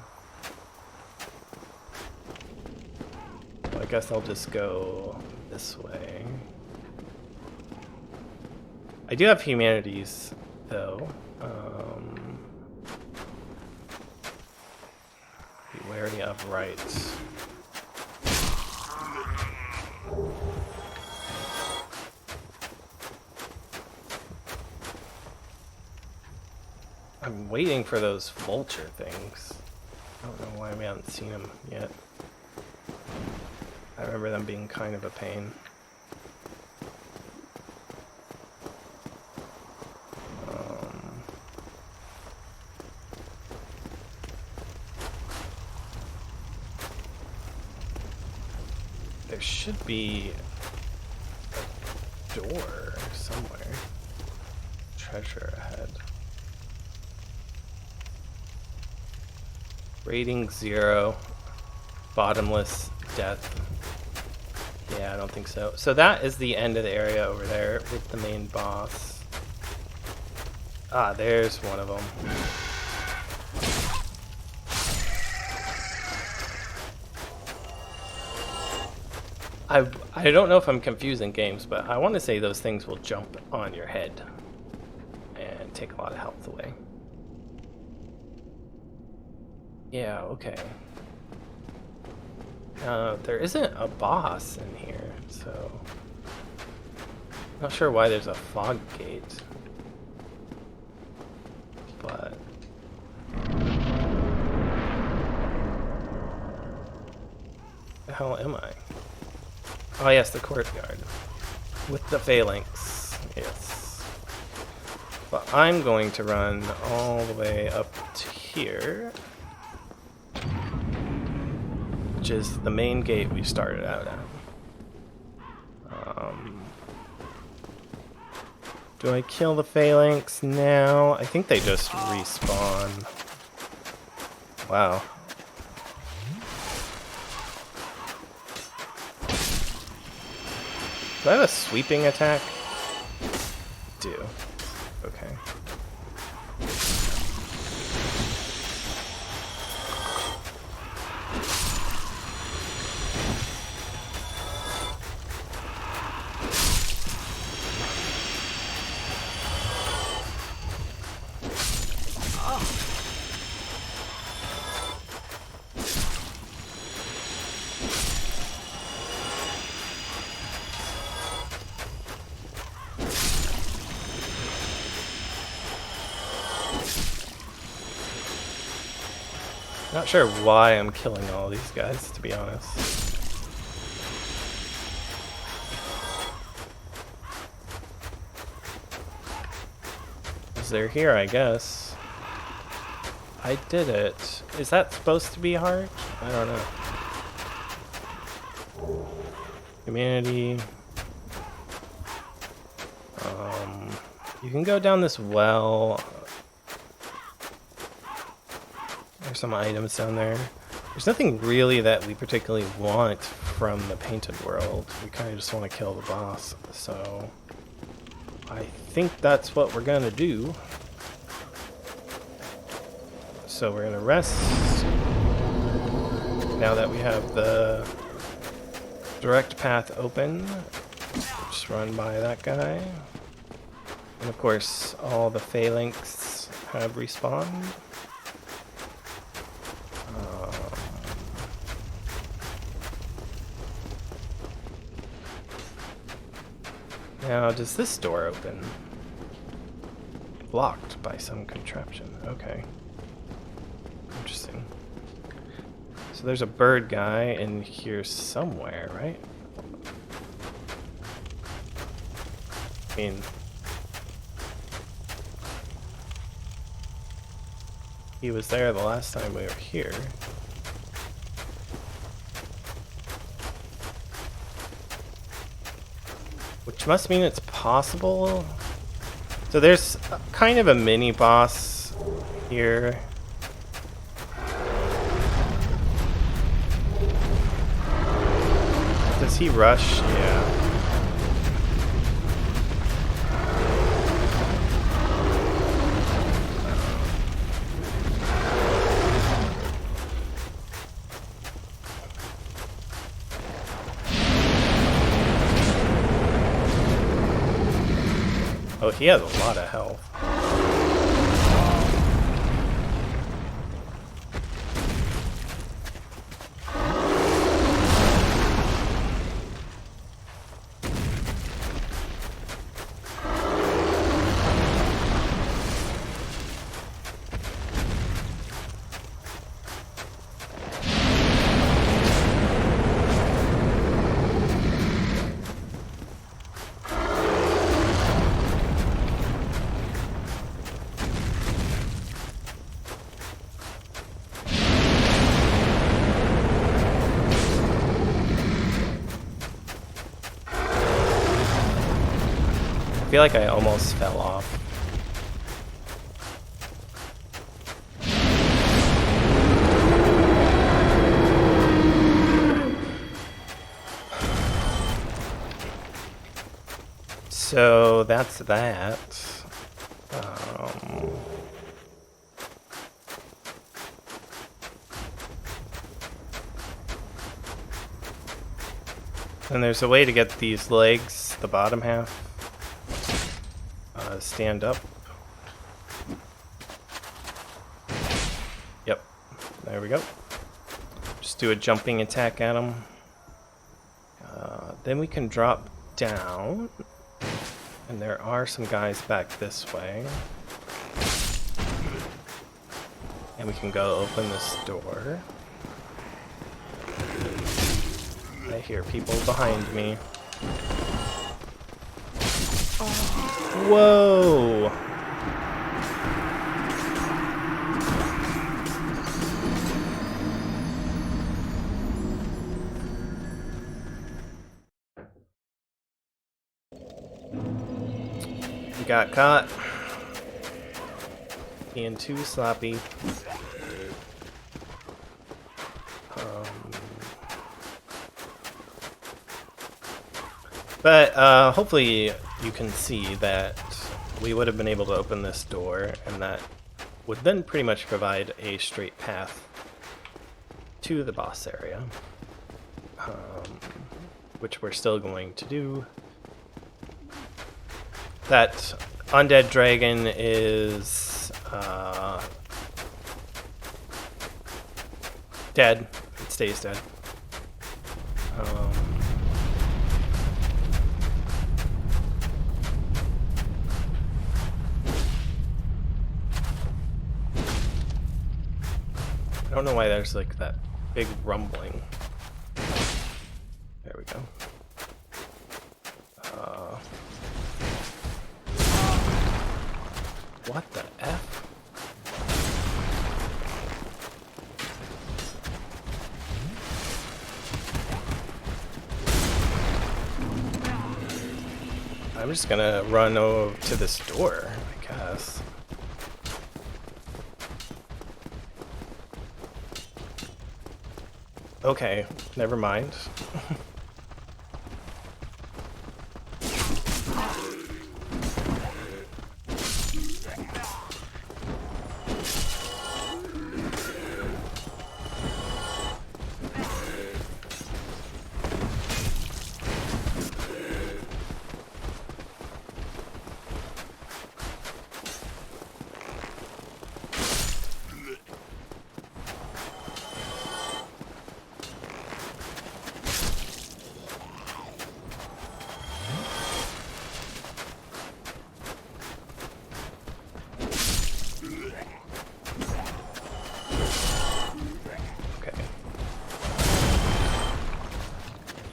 So I guess I'll just go this way. I do have humanities though. Be wary of rights. I'm waiting for those vulture things. I don't know why we haven't seen them yet. I remember them being kind of a pain. There should be a door somewhere. Treasure ahead. Rating 0. Bottomless death. Yeah, I don't think so. So that is the end of the area over there with the main boss. Ah, there's one of them. I don't know if I'm confusing games, but I want to say those things will jump on your head and take a lot of health away. Yeah, okay. There isn't a boss in here, so not sure why there's a fog gate, but the hell am I? Oh yes, the courtyard with the phalanx. Yes, but I'm going to run all the way up to here, which is the main gate we started out at. Do I kill the phalanx now? I think they just respawn. Wow. Do I have a sweeping attack? Do. Okay. Not sure why I'm killing all these guys, to be honest. Because they're here, I guess. I did it. Is that supposed to be hard? I don't know. Humanity. You can go down this well. There's some items down there. There's nothing really that we particularly want from the painted world. We kind of just want to kill the boss. So I think that's what we're gonna do. So we're gonna rest now that we have the direct path open. Just run by that guy. And of course, all the phalanx have respawned. Now, does this door open? Blocked by some contraption. Okay. Interesting. So there's a bird guy in here somewhere, right? I mean, he was there the last time we were here. Which must mean it's possible So there's kind of a mini boss here. Does he rush? Yeah. Oh, he has a lot of health. I feel like I almost fell off. So that's that. And there's a way to get these legs, the bottom half. Stand up. Yep, there we go. Just do a jumping attack at him. Then we can drop down. And there are some guys back this way. And we can go open this door. I hear people behind me. Whoa! We got caught. Being too sloppy. But hopefully you can see that we would have been able to open this door, and that would then pretty much provide a straight path to the boss area, which we're still going to do. That undead dragon is dead. It stays dead. I don't know why there's like that big rumbling. There we go. What the F? I'm just gonna run over to this door, I guess. Okay, never mind.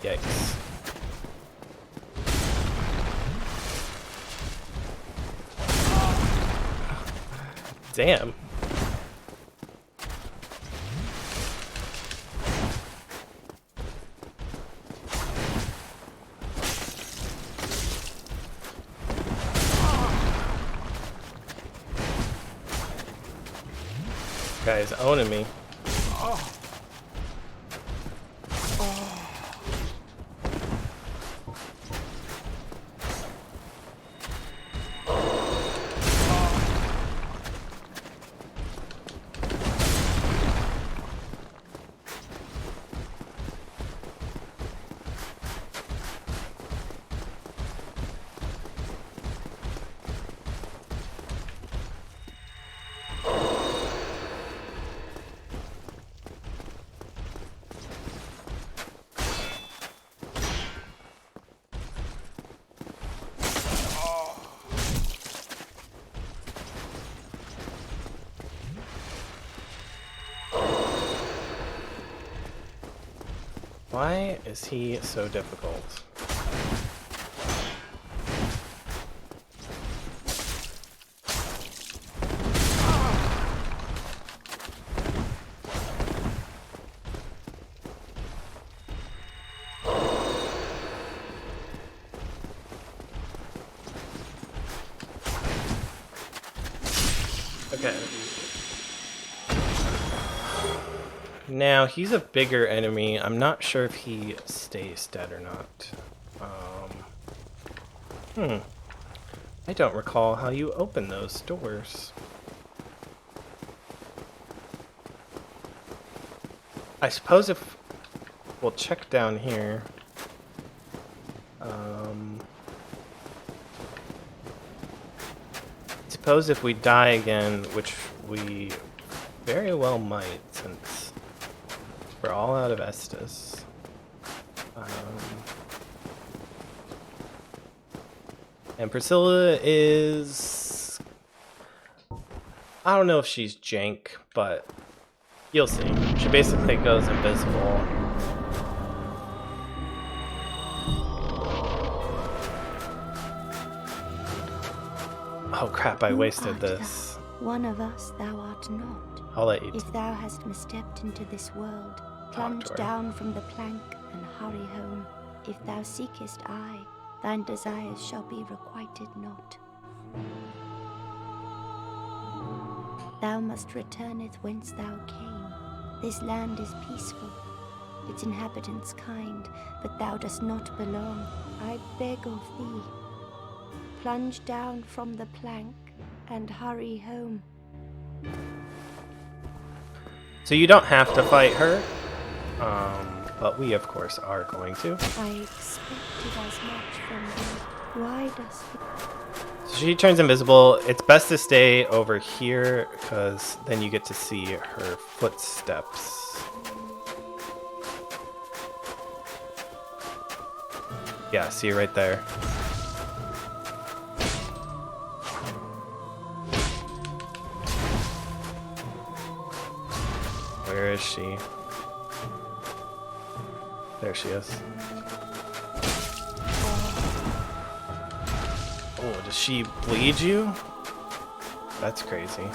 Yikes. Damn. Guy's owning me. Why is he so difficult? Okay. Now, he's a bigger enemy. I'm not sure if he stays dead or not. I don't recall how you open those doors. I suppose if... We'll check down here. Suppose if we die again, which we very well might, since we're all out of Estus. And Priscilla is... I don't know if she's jank, but you'll see. She basically goes invisible. Oh crap, I wasted this. One of us thou art not. I'll let you... If thou hast misstepped into this world, plunge to her. down from the plank and hurry home. If thou seekest I, thine desires shall be requited not. Thou must returneth whence thou came. This land is peaceful, its inhabitants kind, but thou dost not belong. I beg of thee, plunge down from the plank and hurry home. So you don't have to fight her, but we of course are going to. I expected as much from thee. Why dost So she turns invisible. It's best to stay over here, because then you get to see her footsteps. Yeah, see her right there. Where is she? There she is. Oh, does she bleed you? That's crazy.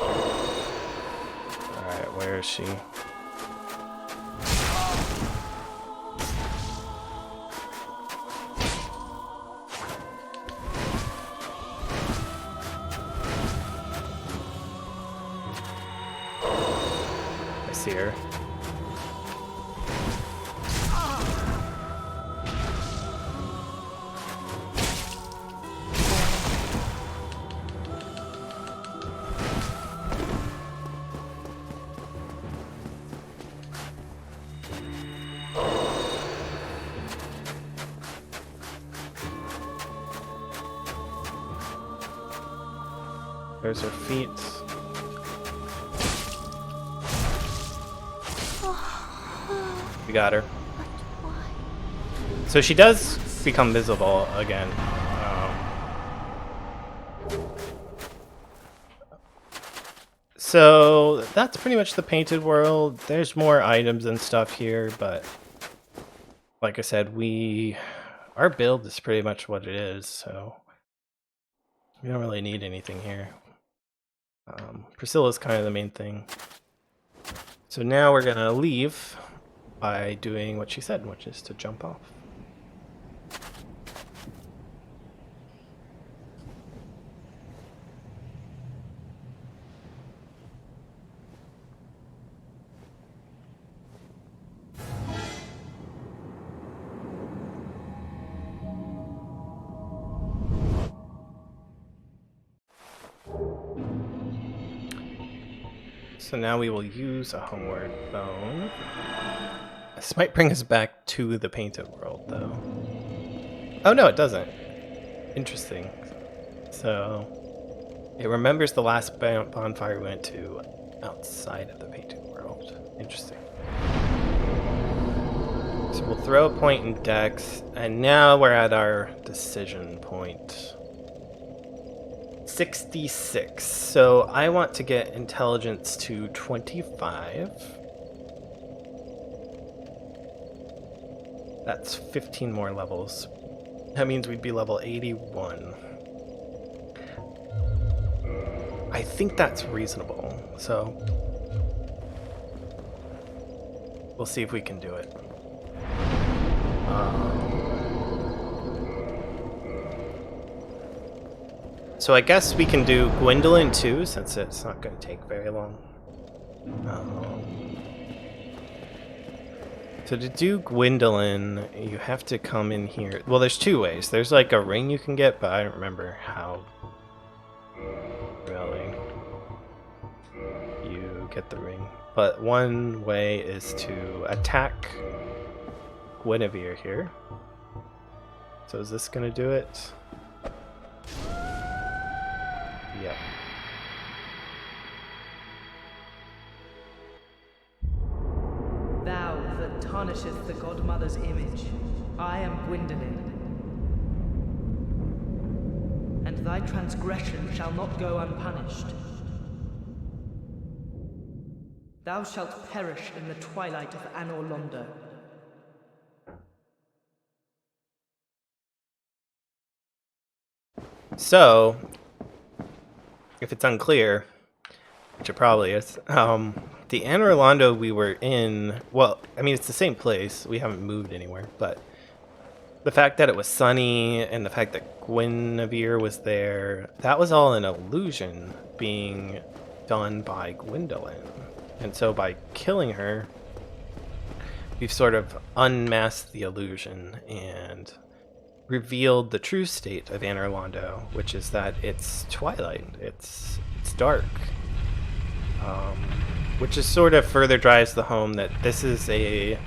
Alright, where is she? I see her. There's her feet. We got her. So she does become visible again. So that's pretty much the painted world. There's more items and stuff here, but like I said, our build is pretty much what it is, so we don't really need anything here. Priscilla's kind of the main thing. So now we're gonna leave by doing what she said, which is to jump off. So now we will use a homeward bone. This might bring us back to the painted world, though. Oh no, it doesn't. Interesting. So it remembers the last bonfire we went to outside of the painted world. Interesting. So we'll throw a point in Dex, and now we're at our decision point. 66. So I want to get intelligence to 25. That's 15 more levels. That means we'd be level 81. I think that's reasonable. So we'll see if we can do it. So I guess we can do Gwendolyn too, since it's not going to take very long. So to do Gwendolyn, you have to come in here. Well, there's two ways. There's like a ring you can get, but I don't remember how really you get the ring. But one way is to attack Guinevere here. So is this going to do it? Yep. Thou that tarnisheth the godmother's image, I am Gwendolyn. And thy transgression shall not go unpunished. Thou shalt perish in the twilight of Anor Londo. So, if it's unclear, which it probably is, the Anor Londo we were in, well, I mean, it's the same place. We haven't moved anywhere, but the fact that it was sunny and the fact that Guinevere was there, that was all an illusion being done by Gwendolyn. And so by killing her, we've sort of unmasked the illusion and revealed the true state of Anor Londo, which is that it's twilight, it's dark, which is sort of further drives the home that this is a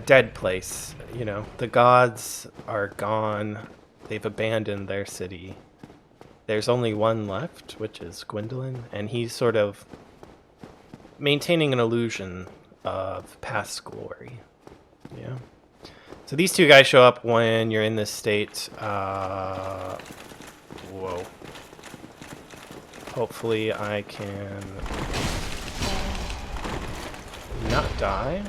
dead place. You know, the gods are gone, they've abandoned their city. There's only one left, which is Gwendolyn, and he's sort of maintaining an illusion of past glory. Yeah. So these two guys show up when you're in this state. Whoa. Hopefully I can not die.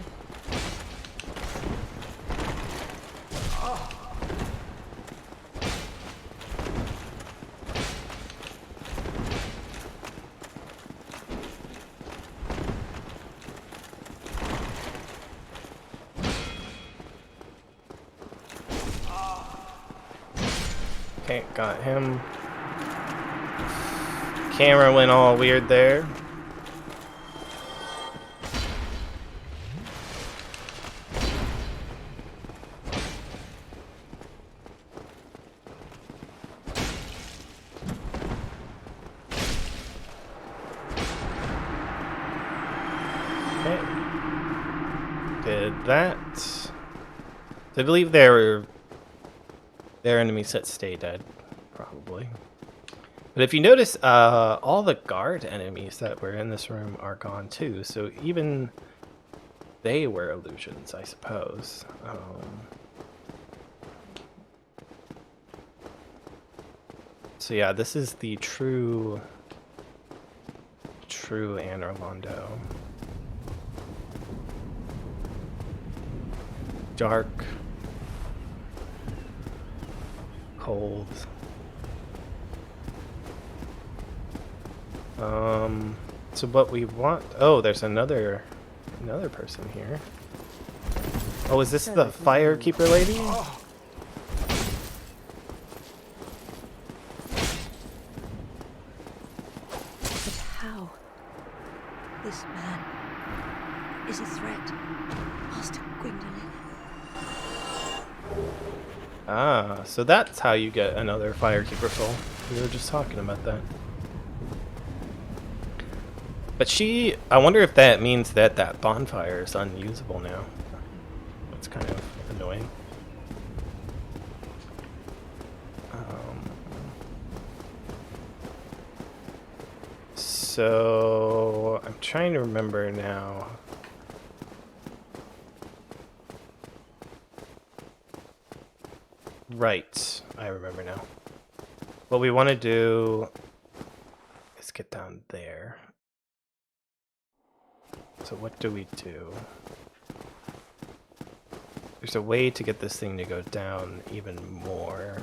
Okay, got him. Camera went all weird there. Okay. Did that. I believe their enemies that stay dead, probably. But if you notice, all the guard enemies that were in this room are gone too, so even they were illusions, I suppose. So yeah, this is the true Anor Londo. Dark. Cold. So what we want... Oh, there's another person here. Oh, is this the Firekeeper lady? But how? This man is a threat. Master Gwendolyn. Ah, so that's how you get another Firekeeper soul. We were just talking about that. But I wonder if that means that that bonfire is unusable now. That's kind of annoying. So I'm trying to remember now. Right, I remember now. What we want to do is get down there. So what do we do? There's a way to get this thing to go down even more.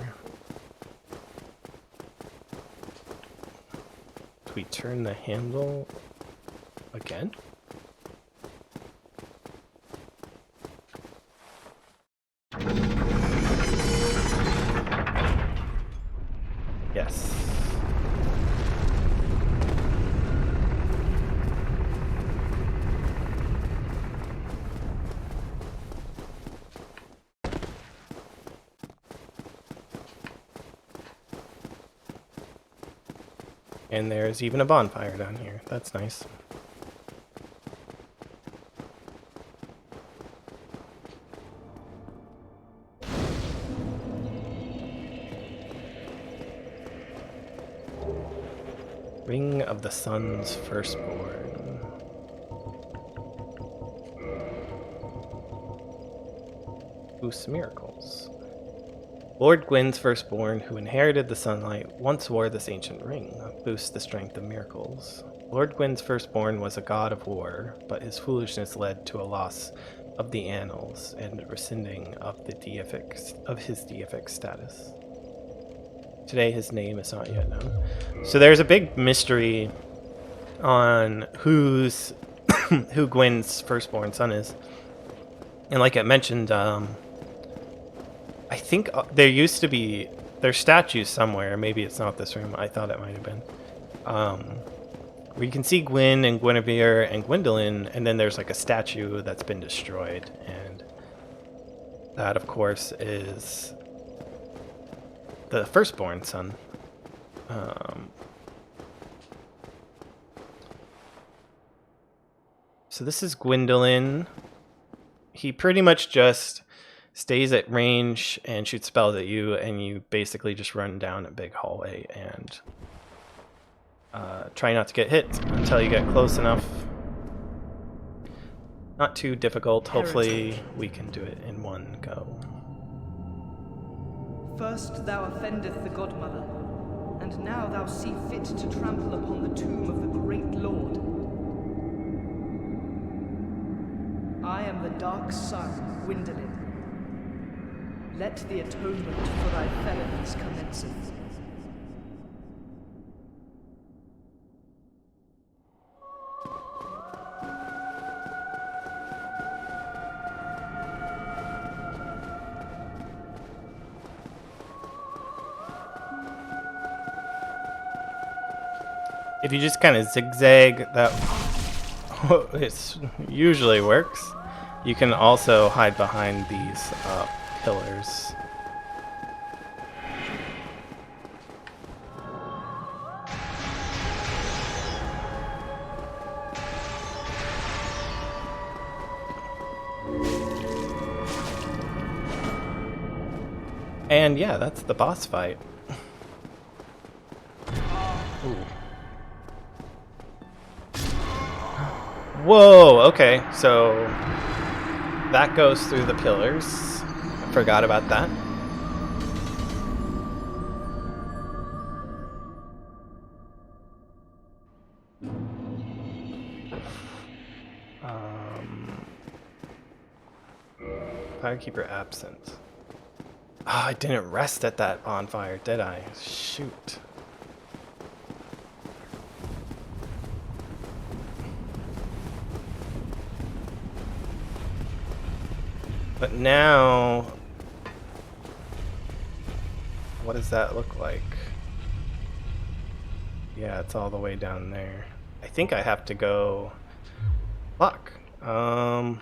Do we turn the handle again? Yes. And there's even a bonfire down here. That's nice. Ring of the Sun's Firstborn. Boosts miracles. Lord Gwyn's firstborn, who inherited the sunlight, once wore this ancient ring, boosts the strength of miracles. Lord Gwyn's firstborn was a god of war, but his foolishness led to a loss of the annals and rescinding of his deific status. Today his name is not yet known. So there's a big mystery on who Gwyn's firstborn son is. And like I mentioned, I think there's statues somewhere. Maybe it's not this room. I thought it might have been. Where you can see Gwyn and Guinevere and Gwendolyn, and then there's like a statue that's been destroyed. And that, of course, is the firstborn son. So this is Gwendolyn. He pretty much just stays at range and shoots spells at you, and you basically just run down a big hallway and try not to get hit until you get close enough. Not too difficult. Hopefully we can do it in one go. First thou offendeth the Godmother, and now thou see fit to trample upon the tomb of the great Lord. I am the Dark Sun, Gwendolyn. Let the atonement for thy felonies commenceth. If you just kind of zigzag, that it usually works. You can also hide behind these pillars. And yeah, that's the boss fight. Ooh. Whoa, okay, so that goes through the pillars. I forgot about that. Firekeeper absent. Oh, I didn't rest at that bonfire, did I? Shoot. But now, what does that look like? Yeah, it's all the way down there. I think I have to go. Fuck. Well,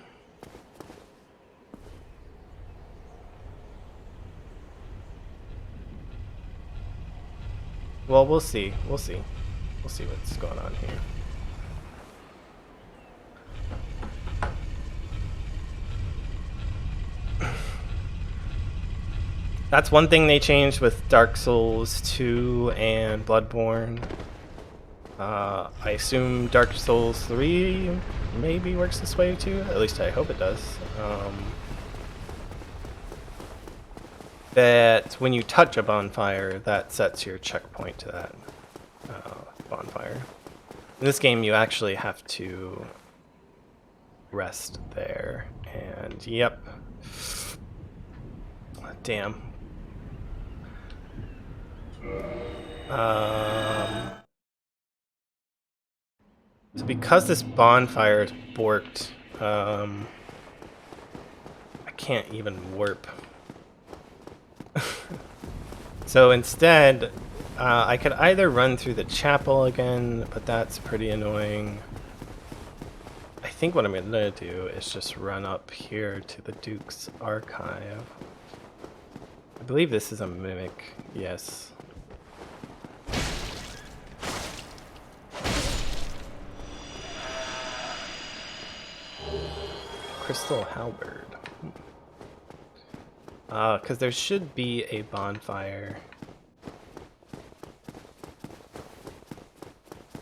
we'll see. We'll see. We'll see what's going on here. That's one thing they changed with Dark Souls 2 and Bloodborne. I assume Dark Souls 3 maybe works this way too. At least I hope it does. That when you touch a bonfire, that sets your checkpoint to that bonfire. In this game, you actually have to rest there. And yep. Damn. So because this bonfire is borked, I can't even warp. So instead, I could either run through the chapel again, but that's pretty annoying. I think what I'm gonna do is just run up here to the Duke's Archive. I believe this is a mimic, yes. Crystal Halberd. Because there should be a bonfire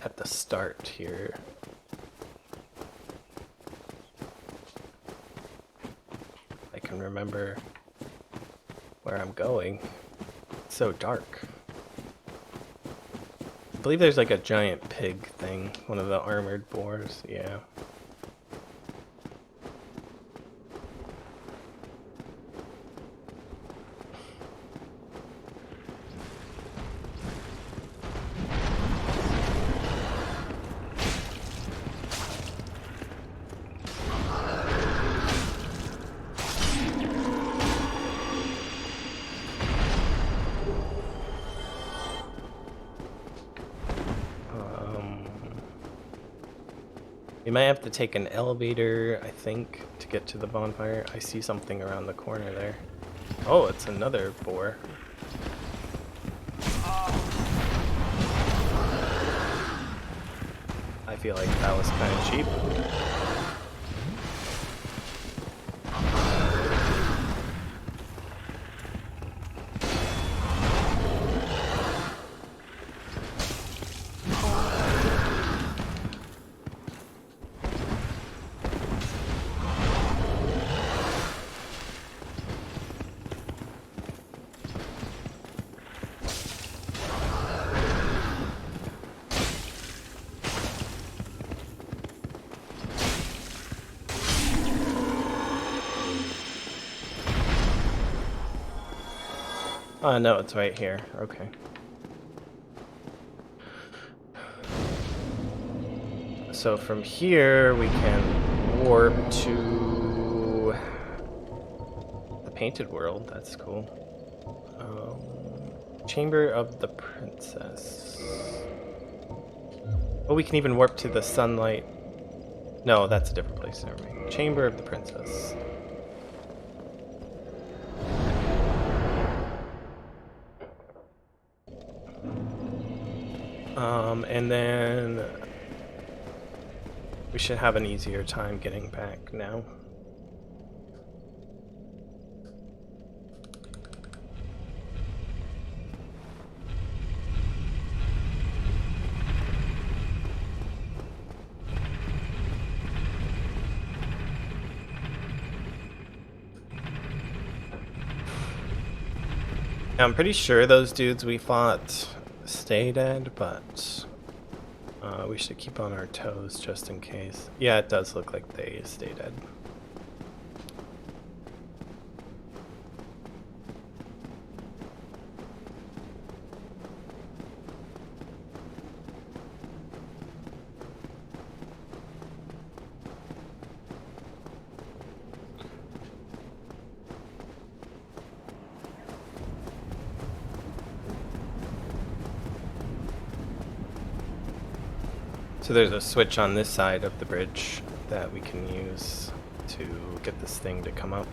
at the start here. I can remember where I'm going. It's so dark. I believe there's like a giant pig thing, one of the armored boars, yeah. You might have to take an elevator, I think, to get to the bonfire. I see something around the corner there. Oh, it's another boar. I feel like that was kind of cheap. Oh, no, it's right here. Okay. So from here, we can warp to the Painted World. That's cool. Chamber of the Princess. Oh, we can even warp to the Sunlight. No, that's a different place. Never mind. Chamber of the Princess. And then we should have an easier time getting back now. I'm pretty sure those dudes we fought stay dead, but we should keep on our toes just in case. Yeah, it does look like they stay dead. So there's a switch on this side of the bridge that we can use to get this thing to come up.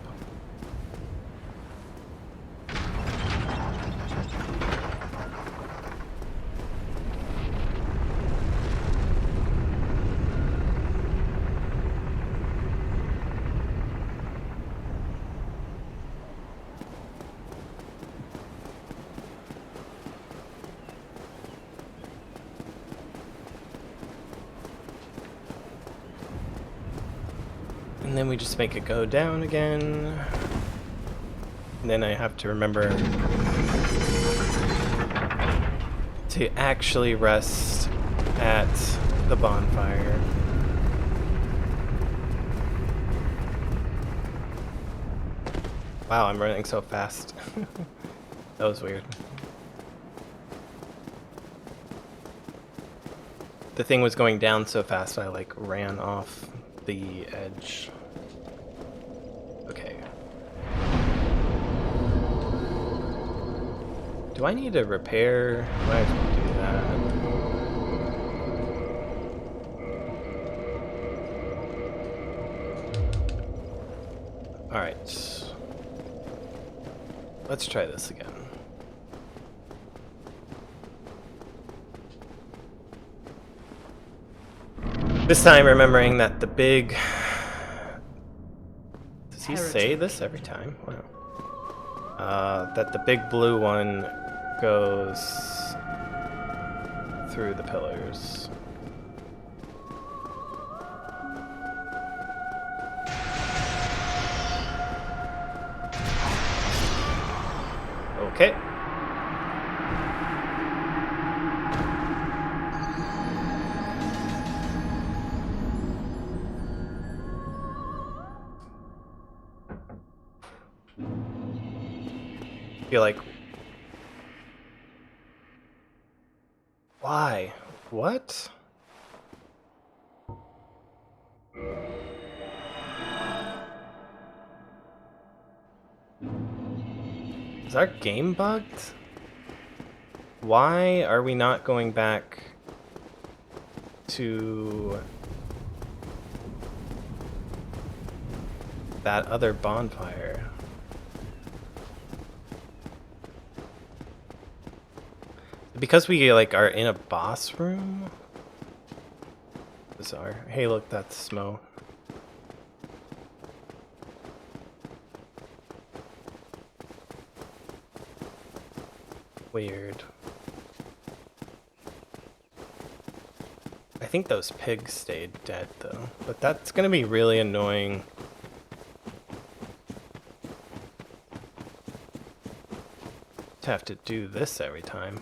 then we just make it go down again. And then I have to remember to actually rest at the bonfire. Wow, I'm running so fast. That was weird. The thing was going down so fast I like ran off the edge. Okay. Do I need to repair? Might as well do that. Alright. Let's try this again. This time remembering that the big... Does he say this every time? Wow. That the big blue one goes through the pillars. Okay. Feel like, why? What? Is our game bugged? Why are we not going back to that other bonfire? Because we like are in a boss room? Bizarre. Hey look, that's Smo. Weird. I think those pigs stayed dead though, but that's gonna be really annoying. To have to do this every time.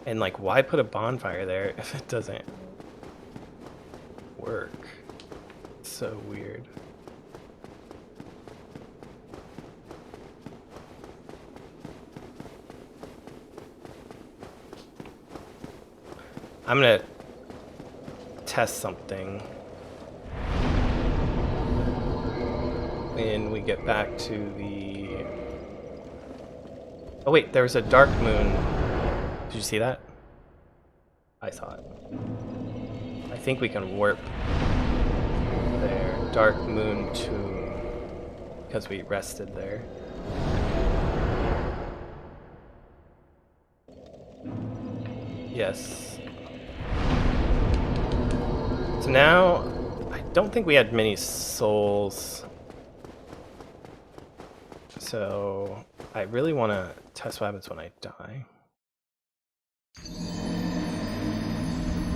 And like, why put a bonfire there if it doesn't work? It's so weird. I'm gonna test something when we get back to the... Oh wait, there was a dark moon. Did you see that? I saw it. I think we can warp there. Dark Moon Tomb. Because we rested there. Yes. So now, I don't think we had many souls. So, I really want to test what happens when I die.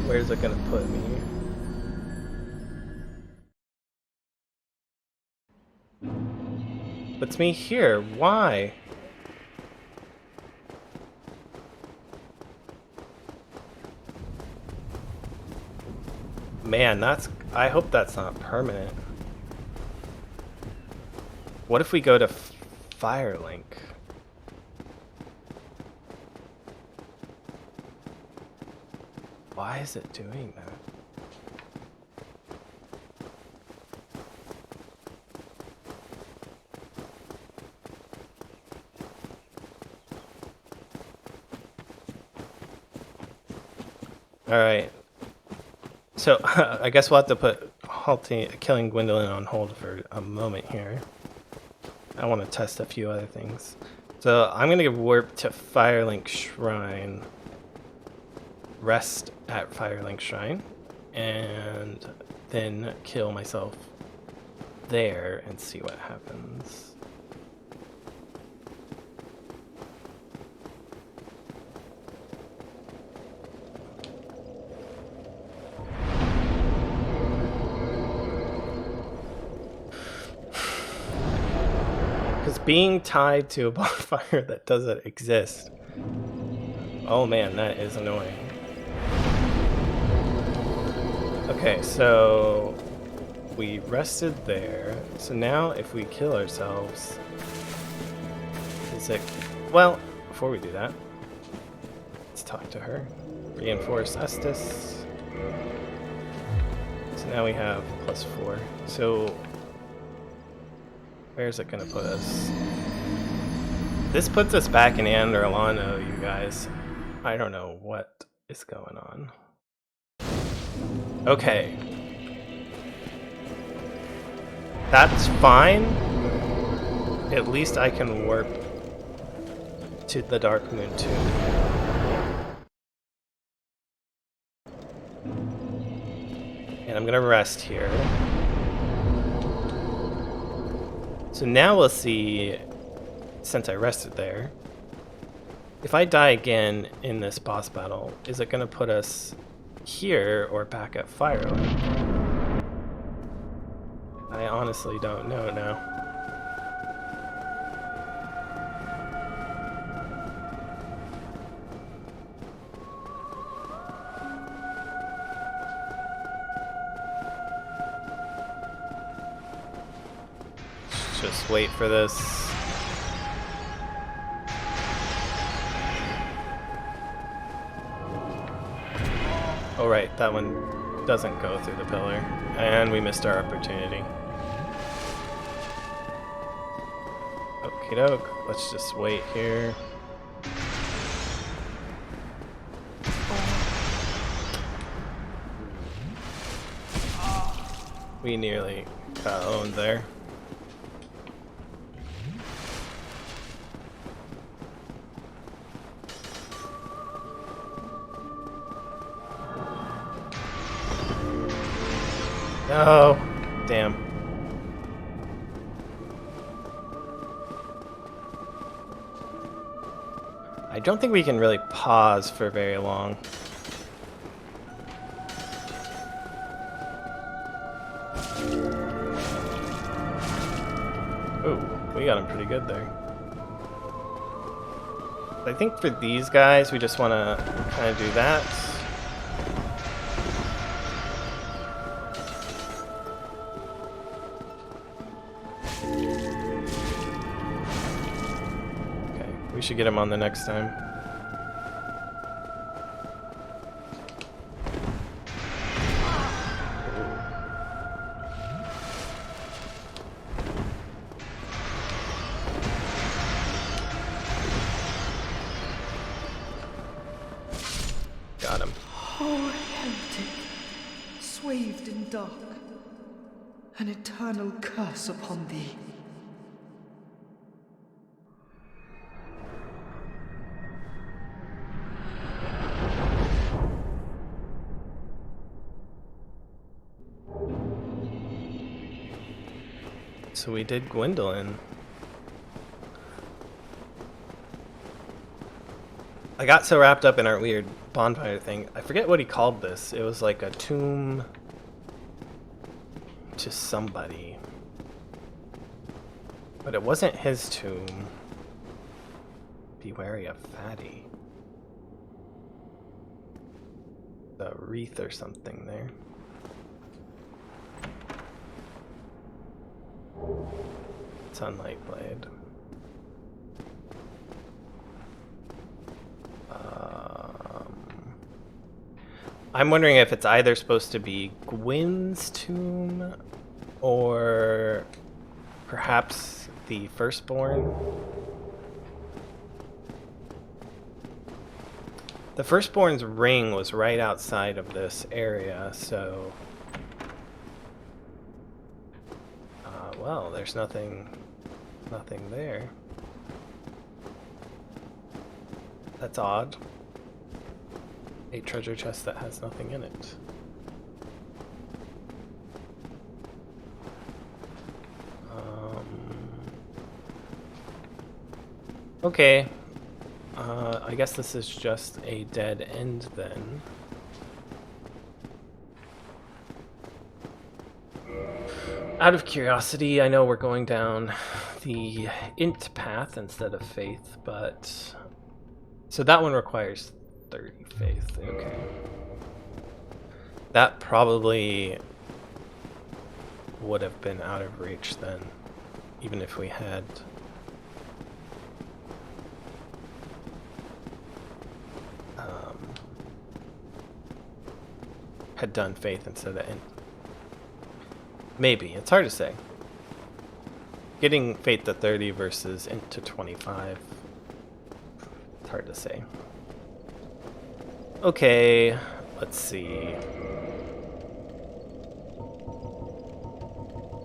Where's it gonna put me? Puts me here. Why? Man, that's... I hope that's not permanent. What if we go to Firelink? Why is it doing that? Alright. So, I guess we'll have to put killing Gwendolyn on hold for a moment here. I want to test a few other things. So, I'm going to warp to Firelink Shrine. Rest at Firelink Shrine. And then kill myself there and see what happens. Because being tied to a bonfire that doesn't exist. Oh man, that is annoying. Okay, so we rested there. So now if we kill ourselves, is it... Well, before we do that, let's talk to her. Reinforce Estus. So now we have +4. So where's it gonna put us? This puts us back in Ander Alano, you guys. I don't know what is going on. Okay. That's fine. At least I can warp to the Dark Moon Tomb. And I'm gonna rest here. So now we'll see, since I rested there, if I die again in this boss battle, is it gonna put us here or back at Firelink? I honestly don't know now. Just wait for this. Oh right, that one doesn't go through the pillar. And we missed our opportunity. Okie doke, let's just wait here. We nearly got owned there. Oh, damn. I don't think we can really pause for very long. Ooh, we got him pretty good there. I think for these guys, we just want to kind of do that. We should get him on the next time. Got him. Oh, heretic, swathed in dark, an eternal curse upon thee. So we did Gwendolyn. I got so wrapped up in our weird bonfire thing. I forget what he called this. It was like a tomb to somebody. But it wasn't his tomb. Be wary of Fatty. The wreath or something there. Sunlight Blade. I'm wondering if it's either supposed to be Gwyn's tomb or perhaps the Firstborn. The Firstborn's ring was right outside of this area, so... well, there's nothing there. That's odd. A treasure chest that has nothing in it. Okay. I guess this is just a dead end then. Out of curiosity, I know we're going down the int path instead of faith, but so that one requires 30 faith. Okay. That probably would have been out of reach then, even if we had done faith instead of int. Maybe. It's hard to say. Getting faith to 30 versus int to 25. It's hard to say. Okay, let's see.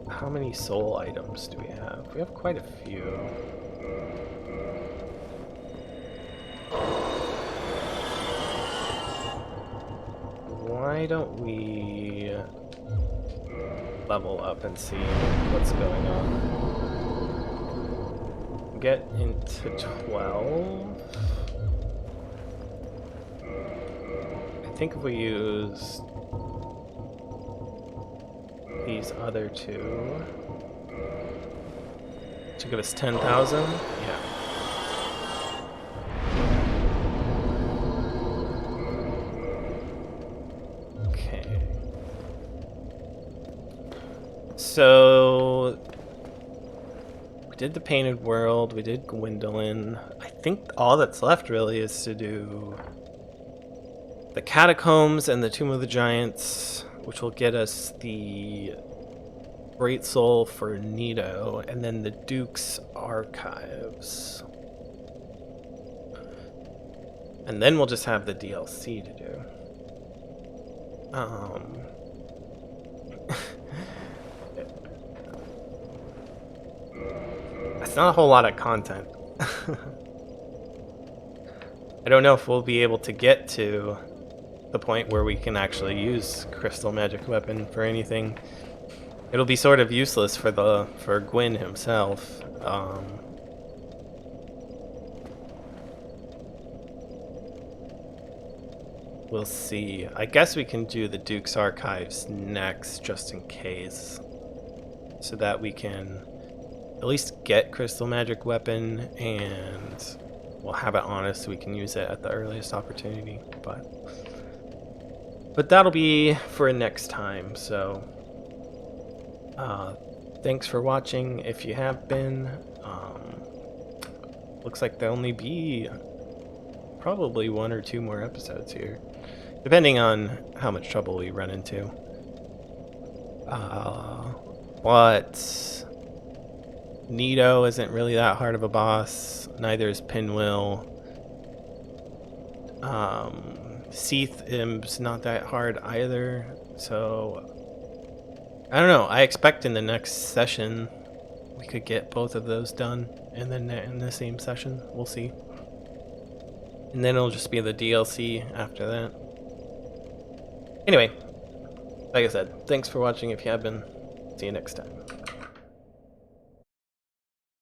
How many soul items do we have? We have quite a few. Why don't we level up and see what's going on? Get into 12. I think if we use these other two to give us 10,000, yeah. Okay. So we did the Painted World, we did Gwendolyn. I think all that's left really is to do the Catacombs and the Tomb of the Giants, which will get us the Great Soul for Nito, and then the Duke's Archives. And then we'll just have the DLC to do. That's not a whole lot of content. I don't know if we'll be able to get to the point where we can actually use Crystal Magic Weapon for anything. It'll be sort of useless for Gwyn himself. We'll see. I guess we can do the Duke's Archives next, just in case, so that we can at least get Crystal Magic Weapon, and we'll have it on us so we can use it at the earliest opportunity. But that'll be for next time. So thanks for watching if you have been. Looks like there'll only be probably 1 or 2 more episodes here, depending on how much trouble we run into. But Nito isn't really that hard of a boss. Neither is Pinwheel. Seath is not that hard either. So I don't know. I expect in the next session we could get both of those done, and then in the same session. We'll see. And then it'll just be the DLC after that. Anyway, like I said, thanks for watching if you have been. See you next time.